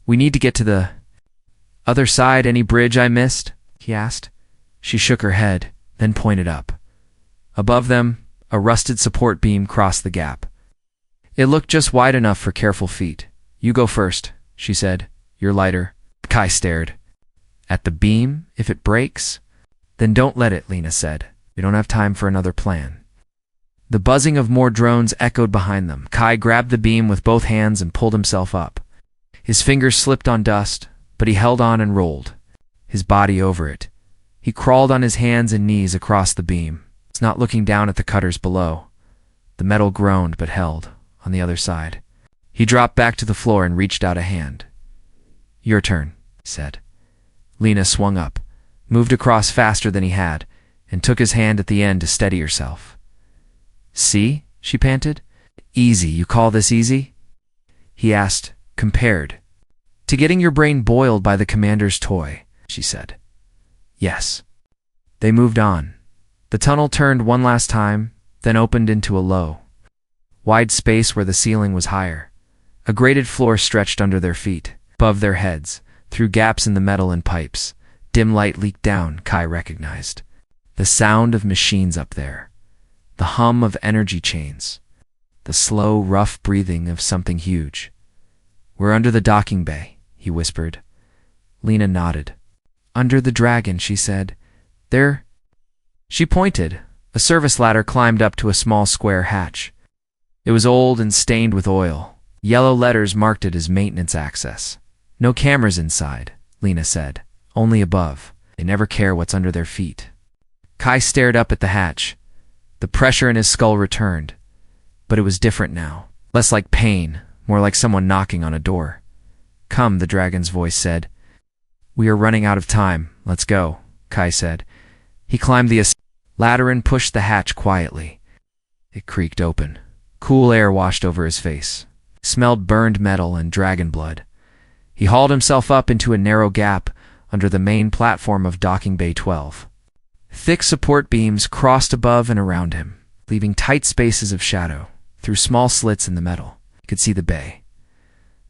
[SPEAKER 1] We need to get to the other side. Any bridge I missed? He asked. She shook her head, then pointed up. Above them, a rusted support beam crossed the gap. It looked just wide enough for careful feet. You go first, she said. You're lighter. Kai stared. At the beam, if it breaks? Then don't let it, Lena said. We don't have time for another plan. The buzzing of more drones echoed behind them. Kai grabbed the beam with both hands and pulled himself up. His fingers slipped on dust, but he held on and rolled, his body over it. He crawled on his hands and knees across the beam, not looking down at the cutters below. The metal groaned but held on the other side. He dropped back to the floor and reached out a hand. Your turn, he said. Lena swung up, moved across faster than he had, and took his hand at the end to steady herself. See? She panted. Easy, you call this easy? He asked, compared to getting your brain boiled by the commander's toy, she said. Yes. They moved on. The tunnel turned one last time, then opened into a low, wide space where the ceiling was higher. A grated floor stretched under their feet, above their heads, through gaps in the metal and pipes. Dim light leaked down, Kai recognized. The sound of machines up there. The hum of energy chains. The slow, rough breathing of something huge. We're under the docking bay, he whispered. Lena nodded. Under the dragon, she said. There. She pointed. A service ladder climbed up to a small square hatch. It was old and stained with oil. Yellow letters marked it as maintenance access. No cameras inside, Lena said. Only above. They never care what's under their feet. Kai stared up at the hatch. The pressure in his skull returned. But it was different now. Less like pain, more like someone knocking on a door. Come, the dragon's voice said. We are running out of time. Let's go, Kai said. He climbed the ladder and pushed the hatch quietly. It creaked open. Cool air washed over his face. He smelled burned metal and dragon blood. He hauled himself up into a narrow gap under the main platform of Docking Bay 12. Thick support beams crossed above and around him, leaving tight spaces of shadow. Through small slits in the metal, he could see the bay.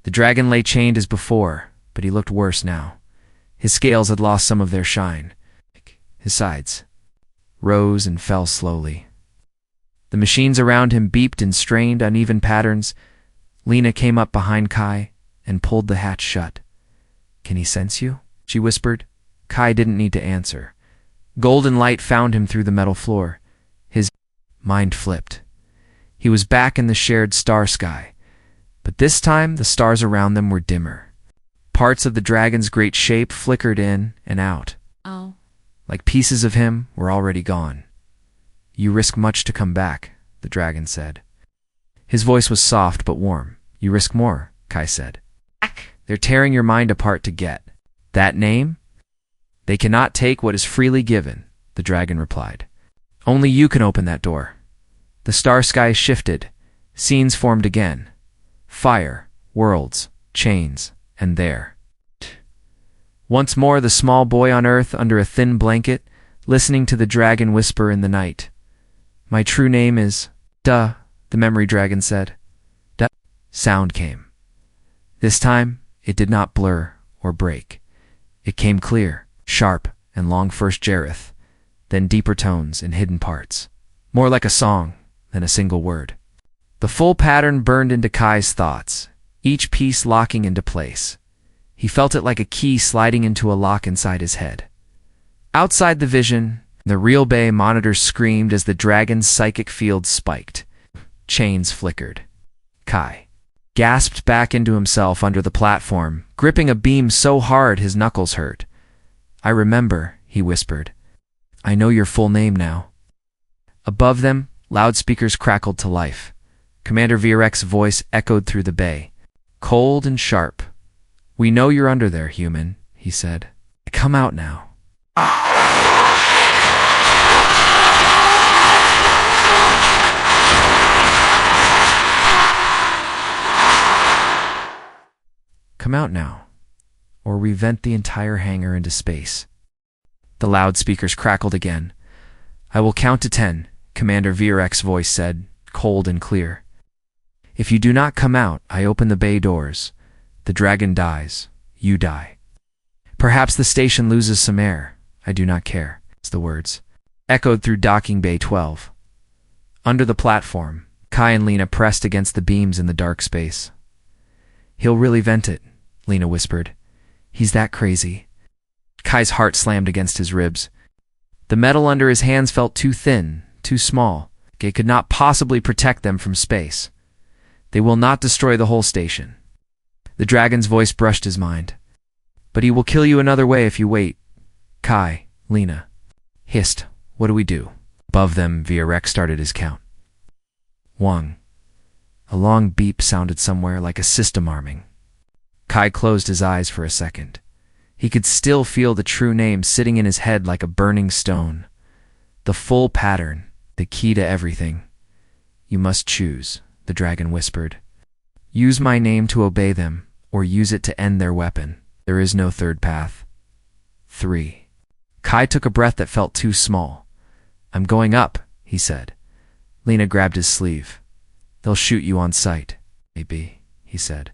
[SPEAKER 1] The dragon lay chained as before, but he looked worse now. His scales had lost some of their shine. His sides rose and fell slowly. The machines around him beeped in strained, uneven patterns. Lena came up behind Kai and pulled the hatch shut. Can he sense you? She whispered. Kai didn't need to answer. Golden light found him through the metal floor. His mind flipped. He was back in the shared star sky, but this time the stars around them were dimmer. Parts of the dragon's great shape flickered in and out.
[SPEAKER 2] Oh.
[SPEAKER 1] Like pieces of him were already gone. You risk much to come back, the dragon said. His voice was soft but warm. You risk more, Kai said. They're tearing your mind apart to get that name? They cannot take what is freely given, the dragon replied. Only you can open that door. The star sky shifted. Scenes formed again. Fire, worlds, chains, and there. Once more the small boy on earth under a thin blanket, listening to the dragon whisper in the night. My true name is... Duh, the memory dragon said. Duh. Sound came. This time, it did not blur or break. It came clear, sharp, and long first Jareth, then deeper tones in hidden parts. More like a song than a single word. The full pattern burned into Kai's thoughts, each piece locking into place. He felt it like a key sliding into a lock inside his head. Outside the vision, the real bay monitors screamed as the dragon's psychic field spiked. Chains flickered. Kai gasped back into himself under the platform, gripping a beam so hard his knuckles hurt. I remember, he whispered. I know your full name now. Above them, loudspeakers crackled to life. Commander Virek's voice echoed through the bay, cold and sharp. "We know you're under there, human," he said. "Come out now." "Come out now, or we vent the entire hangar into space." The loudspeakers crackled again. "I will count to 10, Commander Virek's voice said, cold and clear. "If you do not come out, I open the bay doors. The dragon dies. You die. Perhaps the station loses some air. I do not care." The words echoed through docking bay 12. Under the platform, Kai and Lena pressed against the beams in the dark space. "He'll really vent it," Lena whispered. "He's that crazy." Kai's heart slammed against his ribs. The metal under his hands felt too thin, too small. It could not possibly protect them from space. "They will not destroy the whole station." The dragon's voice brushed his mind. "But he will kill you another way if you wait." Kai, Lena hissed, "What do we do?" Above them, Virek started his count. 1. A long beep sounded somewhere like a system arming. Kai closed his eyes for a second. He could still feel the true name sitting in his head like a burning stone. The full pattern, the key to everything. "You must choose," the dragon whispered. "Use my name to obey them, or use it to end their weapon. There is no third path." 3. Kai took a breath that felt too small. "I'm going up," he said. Lena grabbed his sleeve. "They'll shoot you on sight." "Maybe," he said.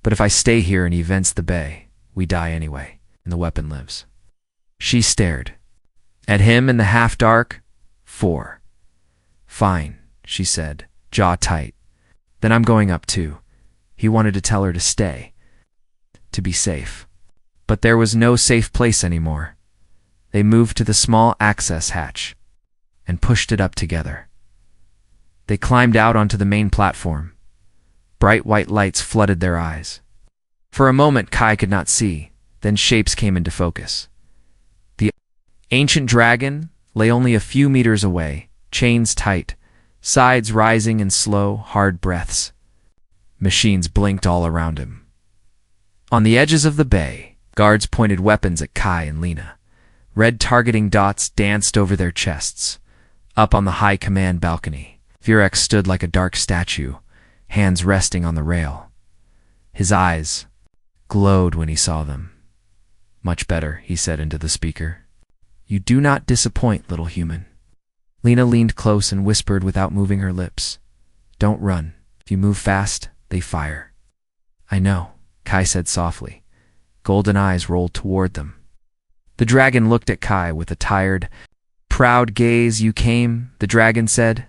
[SPEAKER 1] "But if I stay here and he vents the bay, we die anyway, and the weapon lives." She stared at him in the half-dark. 4. "Fine," she said, jaw tight. "Then I'm going up too." He wanted to tell her to stay, to be safe. But there was no safe place anymore. They moved to the small access hatch and pushed it up together. They climbed out onto the main platform. Bright white lights flooded their eyes. For a moment Kai could not see, then shapes came into focus. The ancient dragon lay only a few meters away, chains tight, sides rising in slow, hard breaths. Machines blinked all around him. On the edges of the bay, guards pointed weapons at Kai and Lena. Red targeting dots danced over their chests. Up on the high command balcony, Virek stood like a dark statue, hands resting on the rail. His eyes glowed when he saw them. "Much better," he said into the speaker. "You do not disappoint, little human." Lena leaned close and whispered without moving her lips. "Don't run. If you move fast, they fire." "I know," Kai said softly. Golden eyes rolled toward them. The dragon looked at Kai with a tired, proud gaze. "You came," the dragon said.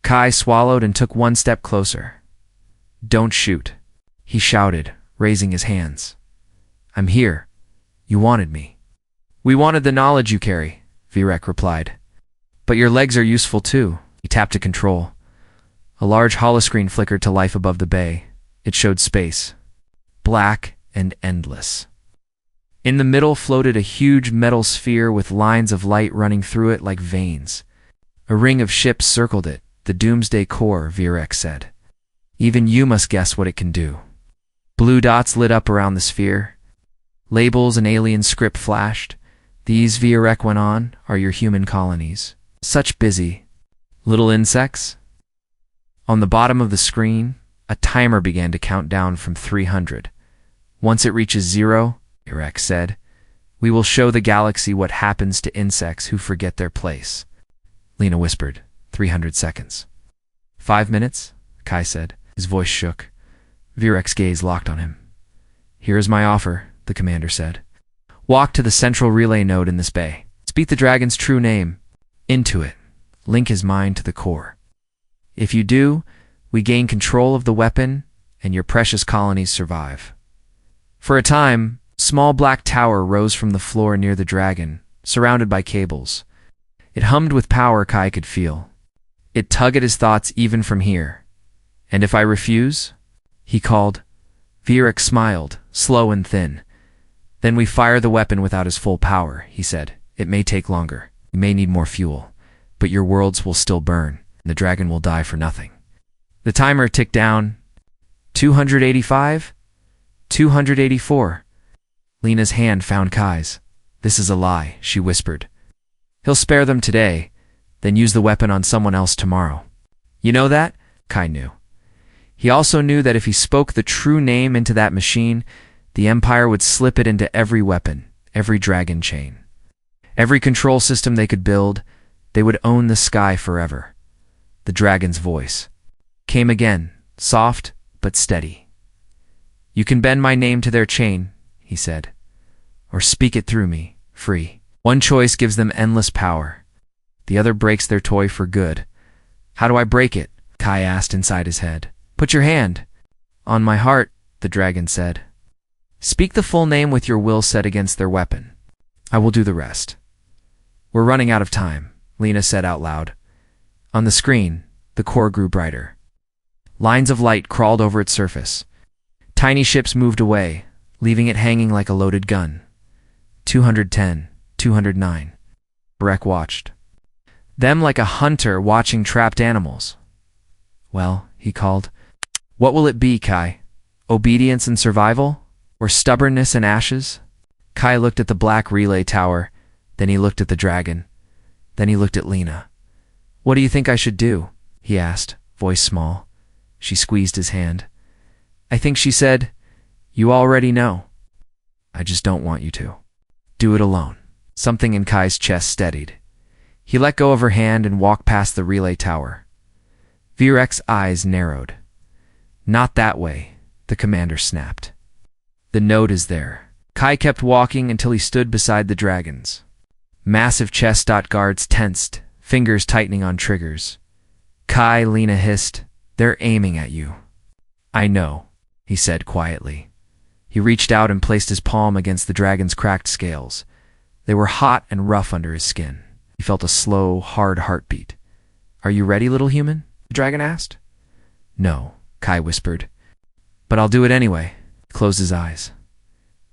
[SPEAKER 1] Kai swallowed and took one step closer. "Don't shoot," he shouted, raising his hands. "I'm here. You wanted me." "We wanted the knowledge you carry," Virek replied. "But your legs are useful too." He tapped to control. A large holoscreen flickered to life above the bay. It showed space, black and endless. In the middle floated a huge metal sphere with lines of light running through it like veins. A ring of ships circled it, the doomsday core, Virek said. "Even you must guess what it can do." Blue dots lit up around the sphere. Labels and alien script flashed. "These," Virek went on, "are your human colonies. Such busy little insects." On the bottom of the screen, a timer began to count down from 300. "Once it reaches 0, Virek said, "we will show the galaxy what happens to insects who forget their place." Lena whispered, 300 seconds. 5 minutes, Kai said. His voice shook. Virek's gaze locked on him. "Here is my offer," the commander said. "Walk to the central relay node in this bay. Speak the dragon's true name into it. Link his mind to the core. If you do, we gain control of the weapon, and your precious colonies survive." For a time, a small black tower rose from the floor near the dragon, surrounded by cables. It hummed with power Kai could feel. It tugged at his thoughts even from here. "And if I refuse?" he called. Virek smiled, slow and thin. "Then we fire the weapon without his full power," he said. "It may take longer. You may need more fuel. But your worlds will still burn, and the dragon will die for nothing." The timer ticked down. 285? 284. Lena's hand found Kai's. "This is a lie," she whispered. "He'll spare them today, then use the weapon on someone else tomorrow." You know that? Kai knew. He also knew that if he spoke the true name into that machine, the Empire would slip it into every weapon, every dragon chain. Every control system they could build, they would own the sky forever. The dragon's voice came again, soft but steady. "You can bend my name to their chain," he said, "or speak it through me, free. One choice gives them endless power. The other breaks their toy for good." "How do I break it?" Kai asked inside his head. "Put your hand." "On my heart," the dragon said. "Speak the full name with your will set against their weapon. I will do the rest." "We're running out of time," Lena said out loud. On the screen, the core grew brighter. Lines of light crawled over its surface. Tiny ships moved away, leaving it hanging like a loaded gun. 210, 209. Rek watched. Them like a hunter watching trapped animals. "Well," he called, "what will it be, Kai? Obedience and survival? Or stubbornness and ashes?" Kai looked at the black relay tower, then he looked at the dragon, then he looked at Lena. "What do you think I should do?" he asked, voice small. She squeezed his hand. "I think," she said, "you already know. I just don't want you to. Do it alone." Something in Kai's chest steadied. He let go of her hand and walked past the relay tower. Virek's eyes narrowed. "Not that way," the commander snapped. "The note is there." Kai kept walking until he stood beside the dragons. Massive chest guards tensed, fingers tightening on triggers. "Kai," Lena hissed, "they're aiming at you." "I know," he said quietly. He reached out and placed his palm against the dragon's cracked scales. They were hot and rough under his skin. He felt a slow, hard heartbeat. "Are you ready, little human?" the dragon asked. "No," Kai whispered. "But I'll do it anyway." He closed his eyes.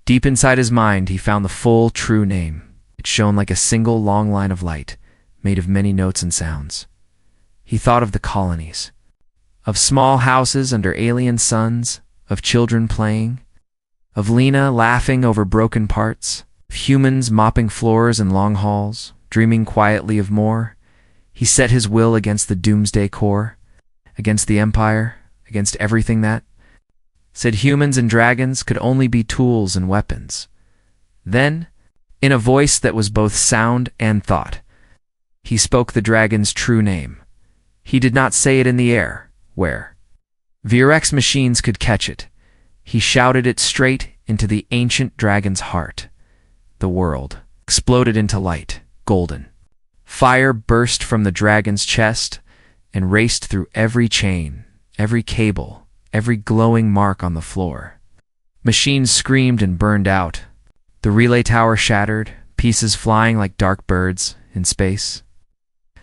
[SPEAKER 1] Deep inside his mind, he found the full, true name. It shone like a single long line of light, made of many notes and sounds. He thought of the colonies, of small houses under alien suns, of children playing, of Lena laughing over broken parts, of humans mopping floors in long halls, dreaming quietly of more. He set his will against the doomsday core, against the Empire, against everything that said humans and dragons could only be tools and weapons. Then, in a voice that was both sound and thought, he spoke the dragon's true name. He did not say it in the air, where Virek's machines could catch it. He shouted it straight into the ancient dragon's heart. The world exploded into light, golden. Fire burst from the dragon's chest and raced through every chain, every cable, every glowing mark on the floor. Machines screamed and burned out. The relay tower shattered, pieces flying like dark birds in space.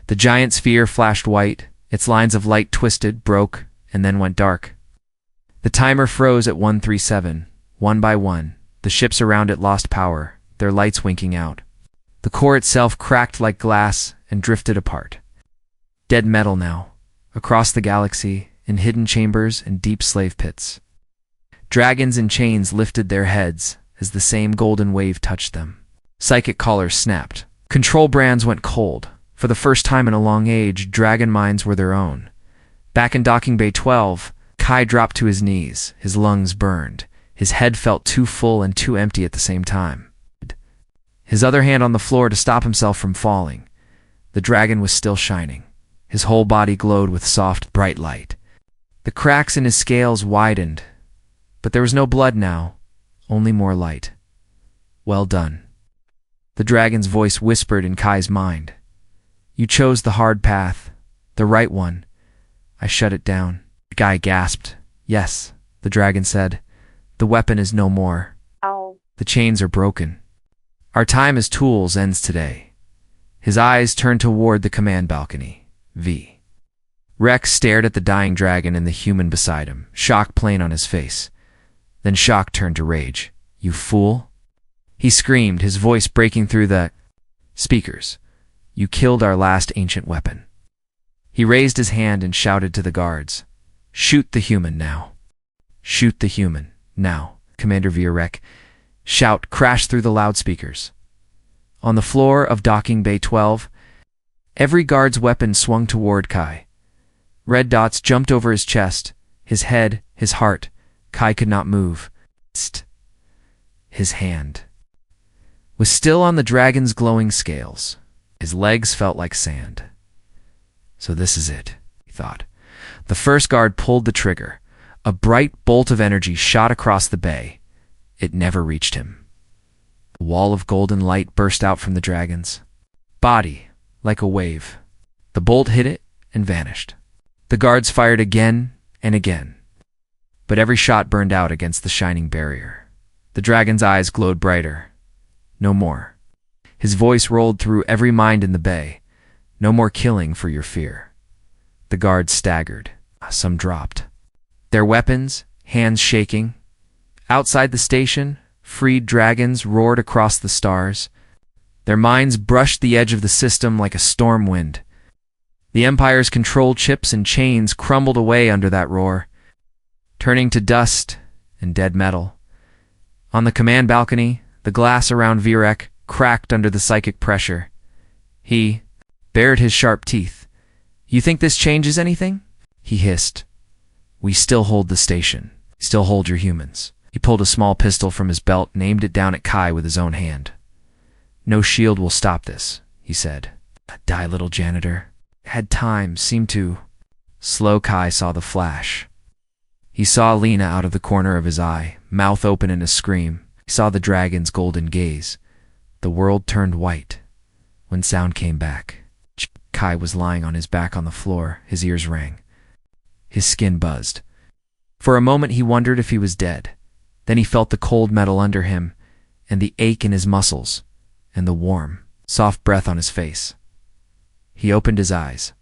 [SPEAKER 1] The giant sphere flashed white, its lines of light twisted, broke, and then went dark. The timer froze at 137. One by one, the ships around it lost power, their lights winking out. The core itself cracked like glass and drifted apart. Dead metal now, across the galaxy, in hidden chambers and deep slave pits. Dragons in chains lifted their heads as the same golden wave touched them. Psychic collars snapped. Control brands went cold. For the first time in a long age, dragon minds were their own. Back in docking bay 12, Kai dropped to his knees, his lungs burned. His head felt too full and too empty at the same time. His other hand on the floor to stop himself from falling. The dragon was still shining. His whole body glowed with soft, bright light. The cracks in his scales widened, but there was no blood now, only more light. "Well done." The dragon's voice whispered in Kai's mind. "You chose the hard path, the right one. I shut it down." The guy gasped. "Yes," the dragon said. "The weapon is no more.
[SPEAKER 2] Ow.
[SPEAKER 1] The chains are broken. Our time as tools ends today." His eyes turned toward the command balcony. V. Rex stared at the dying dragon and the human beside him, shock plain on his face. Then shock turned to rage. "You fool!" he screamed, his voice breaking through the speakers. "You killed our last ancient weapon." He raised his hand and shouted to the guards. Shoot the human now. Shoot the human now. Commander Virek. Shout crashed through the loudspeakers. On the floor of docking bay 12, every guard's weapon swung toward Kai. Red dots jumped over his chest, his head, his heart. Kai could not move. His hand was still on the dragon's glowing scales. His legs felt like sand. So this is it, he thought. The first guard pulled the trigger. A bright bolt of energy shot across the bay. It never reached him. A wall of golden light burst out from the dragon's body, like a wave. The bolt hit it and vanished. The guards fired again and again, but every shot burned out against the shining barrier. The dragon's eyes glowed brighter. No more. His voice rolled through every mind in the bay. No more killing for your fear. The guards staggered. Some dropped their weapons, hands shaking. Outside the station, freed dragons roared across the stars. Their minds brushed the edge of the system like a storm wind. The Empire's control chips and chains crumbled away under that roar, turning to dust and dead metal. On the command balcony, the glass around Virek cracked under the psychic pressure. He bared his sharp teeth. You think this changes anything? He hissed. We still hold the station. Still hold your humans. He pulled a small pistol from his belt and aimed it down at Kai with his own hand. No shield will stop this, he said. Die, little janitor. Had time, seemed to. Slow Kai saw the flash. He saw Lena out of the corner of his eye, mouth open in a scream. He saw the dragon's golden gaze. The world turned white. When sound came back, Kai was lying on his back on the floor. His ears rang. His skin buzzed. For a moment he wondered if he was dead. Then he felt the cold metal under him, and the ache in his muscles, and the warm, soft breath on his face. He opened his eyes.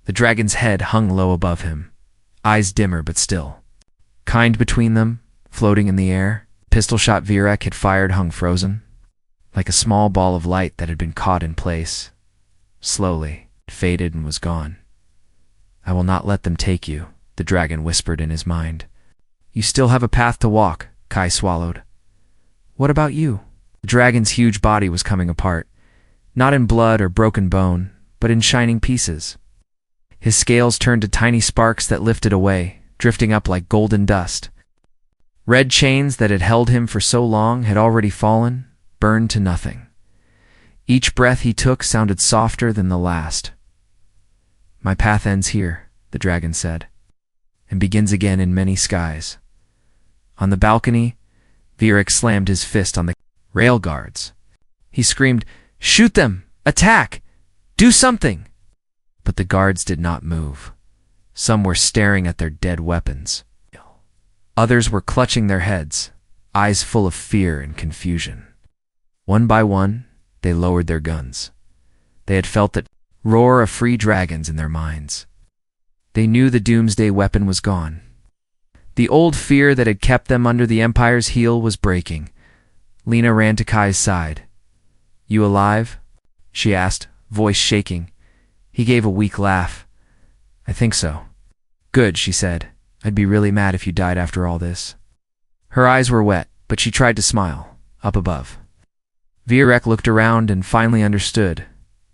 [SPEAKER 1] The dragon's head hung low above him, eyes dimmer but still. Kind between them, floating in the air, pistol shot Virek had fired hung frozen, like a small ball of light that had been caught in place. Slowly, it faded and was gone. I will not let them take you, the dragon whispered in his mind. You still have a path to walk, Kai swallowed. What about you? The dragon's huge body was coming apart, not in blood or broken bone, but in shining pieces. His scales turned to tiny sparks that lifted away, drifting up like golden dust. Red chains that had held him for so long had already fallen, burned to nothing. Each breath he took sounded softer than the last. My path ends here, the dragon said, and begins again in many skies. On the balcony, Virek slammed his fist on the rail guards. He screamed, Shoot them! Attack! Do something! But the guards did not move. Some were staring at their dead weapons. Others were clutching their heads, eyes full of fear and confusion. One by one, they lowered their guns. They had felt that roar of free dragons in their minds. They knew the doomsday weapon was gone. The old fear that had kept them under the Empire's heel was breaking. Lena ran to Kai's side. You alive? She asked, voice shaking. He gave a weak laugh. I think so. Good, she said. I'd be really mad if you died after all this. Her eyes were wet, but she tried to smile, up above. Virek looked around and finally understood.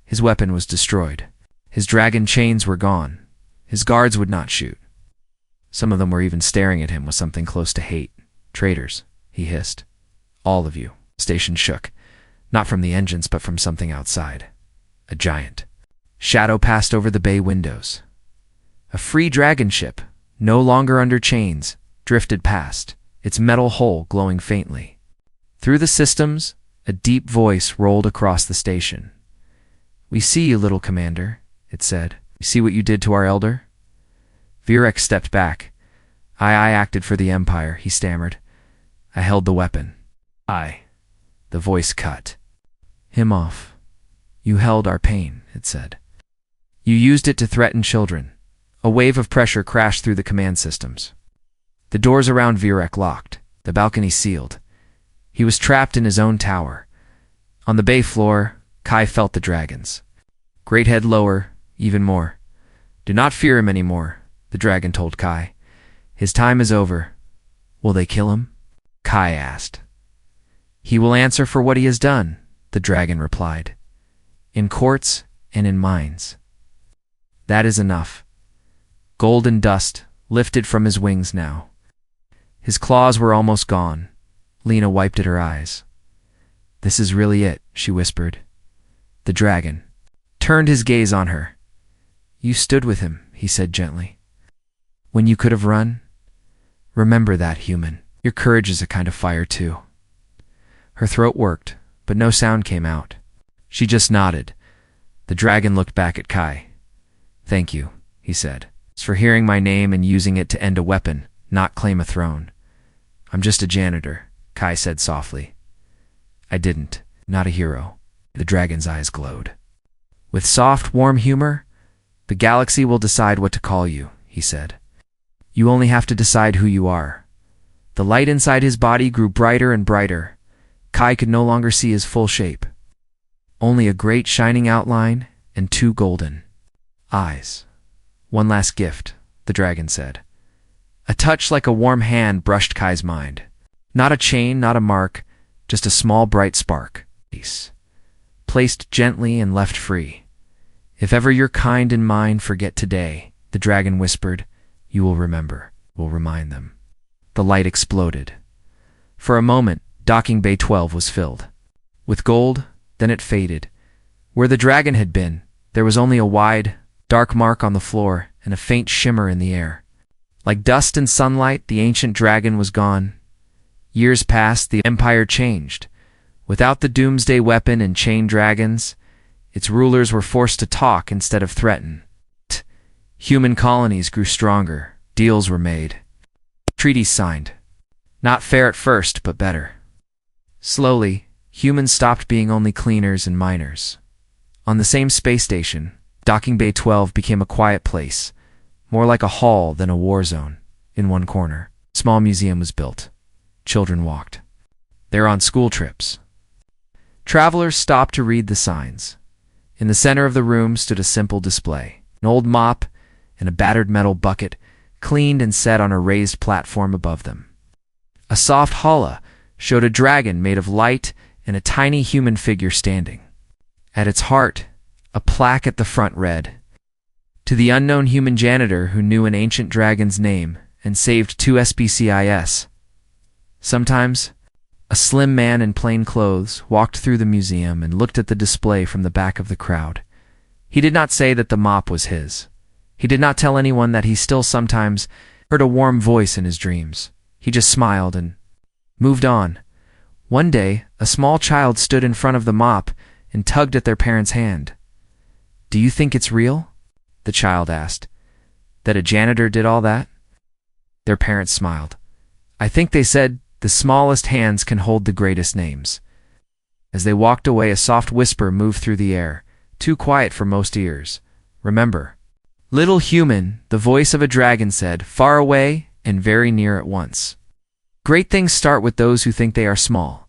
[SPEAKER 1] His weapon was destroyed. His dragon chains were gone. His guards would not shoot. Some of them were even staring at him with something close to hate. Traitors, he hissed. All of you. The station shook, not from the engines but from something outside. A giant shadow passed over the bay windows. A free dragon ship, no longer under chains, drifted past, its metal hull glowing faintly. Through the systems, a deep voice rolled across the station. We see you, little commander, it said. We see what you did to our elder? Virek stepped back. I acted for the Empire, he stammered. I held the weapon. The voice cut him off. You held our pain, it said. You used it to threaten children. A wave of pressure crashed through the command systems. The doors around Virek locked, the balcony sealed. He was trapped in his own tower. On the bay floor, Kai felt the dragons. Great head lower, even more. Do not fear him anymore. the dragon told Kai. His time is over. Will they kill him? Kai asked. He will answer for what he has done, the dragon replied. In courts and in mines. That is enough. Golden dust lifted from his wings now. His claws were almost gone. Lena wiped at her eyes. This is really it, she whispered. The dragon turned his gaze on her. You stood with him, he said gently. When you could have run? Remember that, human. Your courage is a kind of fire, too. Her throat worked, but no sound came out. She just nodded. The dragon looked back at Kai. Thank you, he said. It's for hearing my name and using it to end a weapon, not claim a throne. I'm just a janitor, Kai said softly. I didn't. Not a hero. The dragon's eyes glowed. With soft, warm humor, the galaxy will decide what to call you, he said. You only have to decide who you are. The light inside his body grew brighter and brighter. Kai could no longer see his full shape. Only a great shining outline and two golden eyes. One last gift, the dragon said. A touch like a warm hand brushed Kai's mind. Not a chain, not a mark, just a small bright spark. Peace. Placed gently and left free. If ever your kind and mine forget today, the dragon whispered, you will remember, will remind them. The light exploded. For a moment, docking bay 12 was filled with gold, then it faded. Where the dragon had been, there was only a wide, dark mark on the floor and a faint shimmer in the air. Like dust in sunlight, the ancient dragon was gone. Years passed, the empire changed. Without the doomsday weapon and chain dragons, its rulers were forced to talk instead of threaten. Human colonies grew stronger, deals were made. Treaties signed. Not fair at first, but better. Slowly, humans stopped being only cleaners and miners. On the same space station, docking bay 12 became a quiet place, more like a hall than a war zone. In one corner, a small museum was built. Children walked. They were on school trips. Travelers stopped to read the signs. In the center of the room stood a simple display. An old mop and a battered metal bucket, cleaned and set on a raised platform above them. A soft holla showed a dragon made of light and a tiny human figure standing. At its heart, a plaque at the front read, To the unknown human janitor who knew an ancient dragon's name and saved 2 SPCIS. Sometimes, a slim man in plain clothes walked through the museum and looked at the display from the back of the crowd. He did not say that the mop was his. He did not tell anyone that he still sometimes heard a warm voice in his dreams. He just smiled and moved on. One day, a small child stood in front of the mop and tugged at their parent's hand. Do you think it's real? The child asked. That a janitor did all that? Their parents smiled. I think they said the smallest hands can hold the greatest names. As they walked away, a soft whisper moved through the air, too quiet for most ears. Remember. Little human, the voice of a dragon said, far away and very near at once. Great things start with those who think they are small.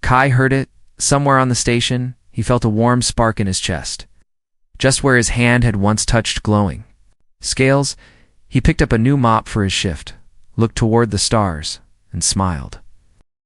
[SPEAKER 1] Kai heard it. Somewhere on the station, he felt a warm spark in his chest. Just where his hand had once touched glowing scales, he picked up a new mop for his shift, looked toward the stars, and smiled.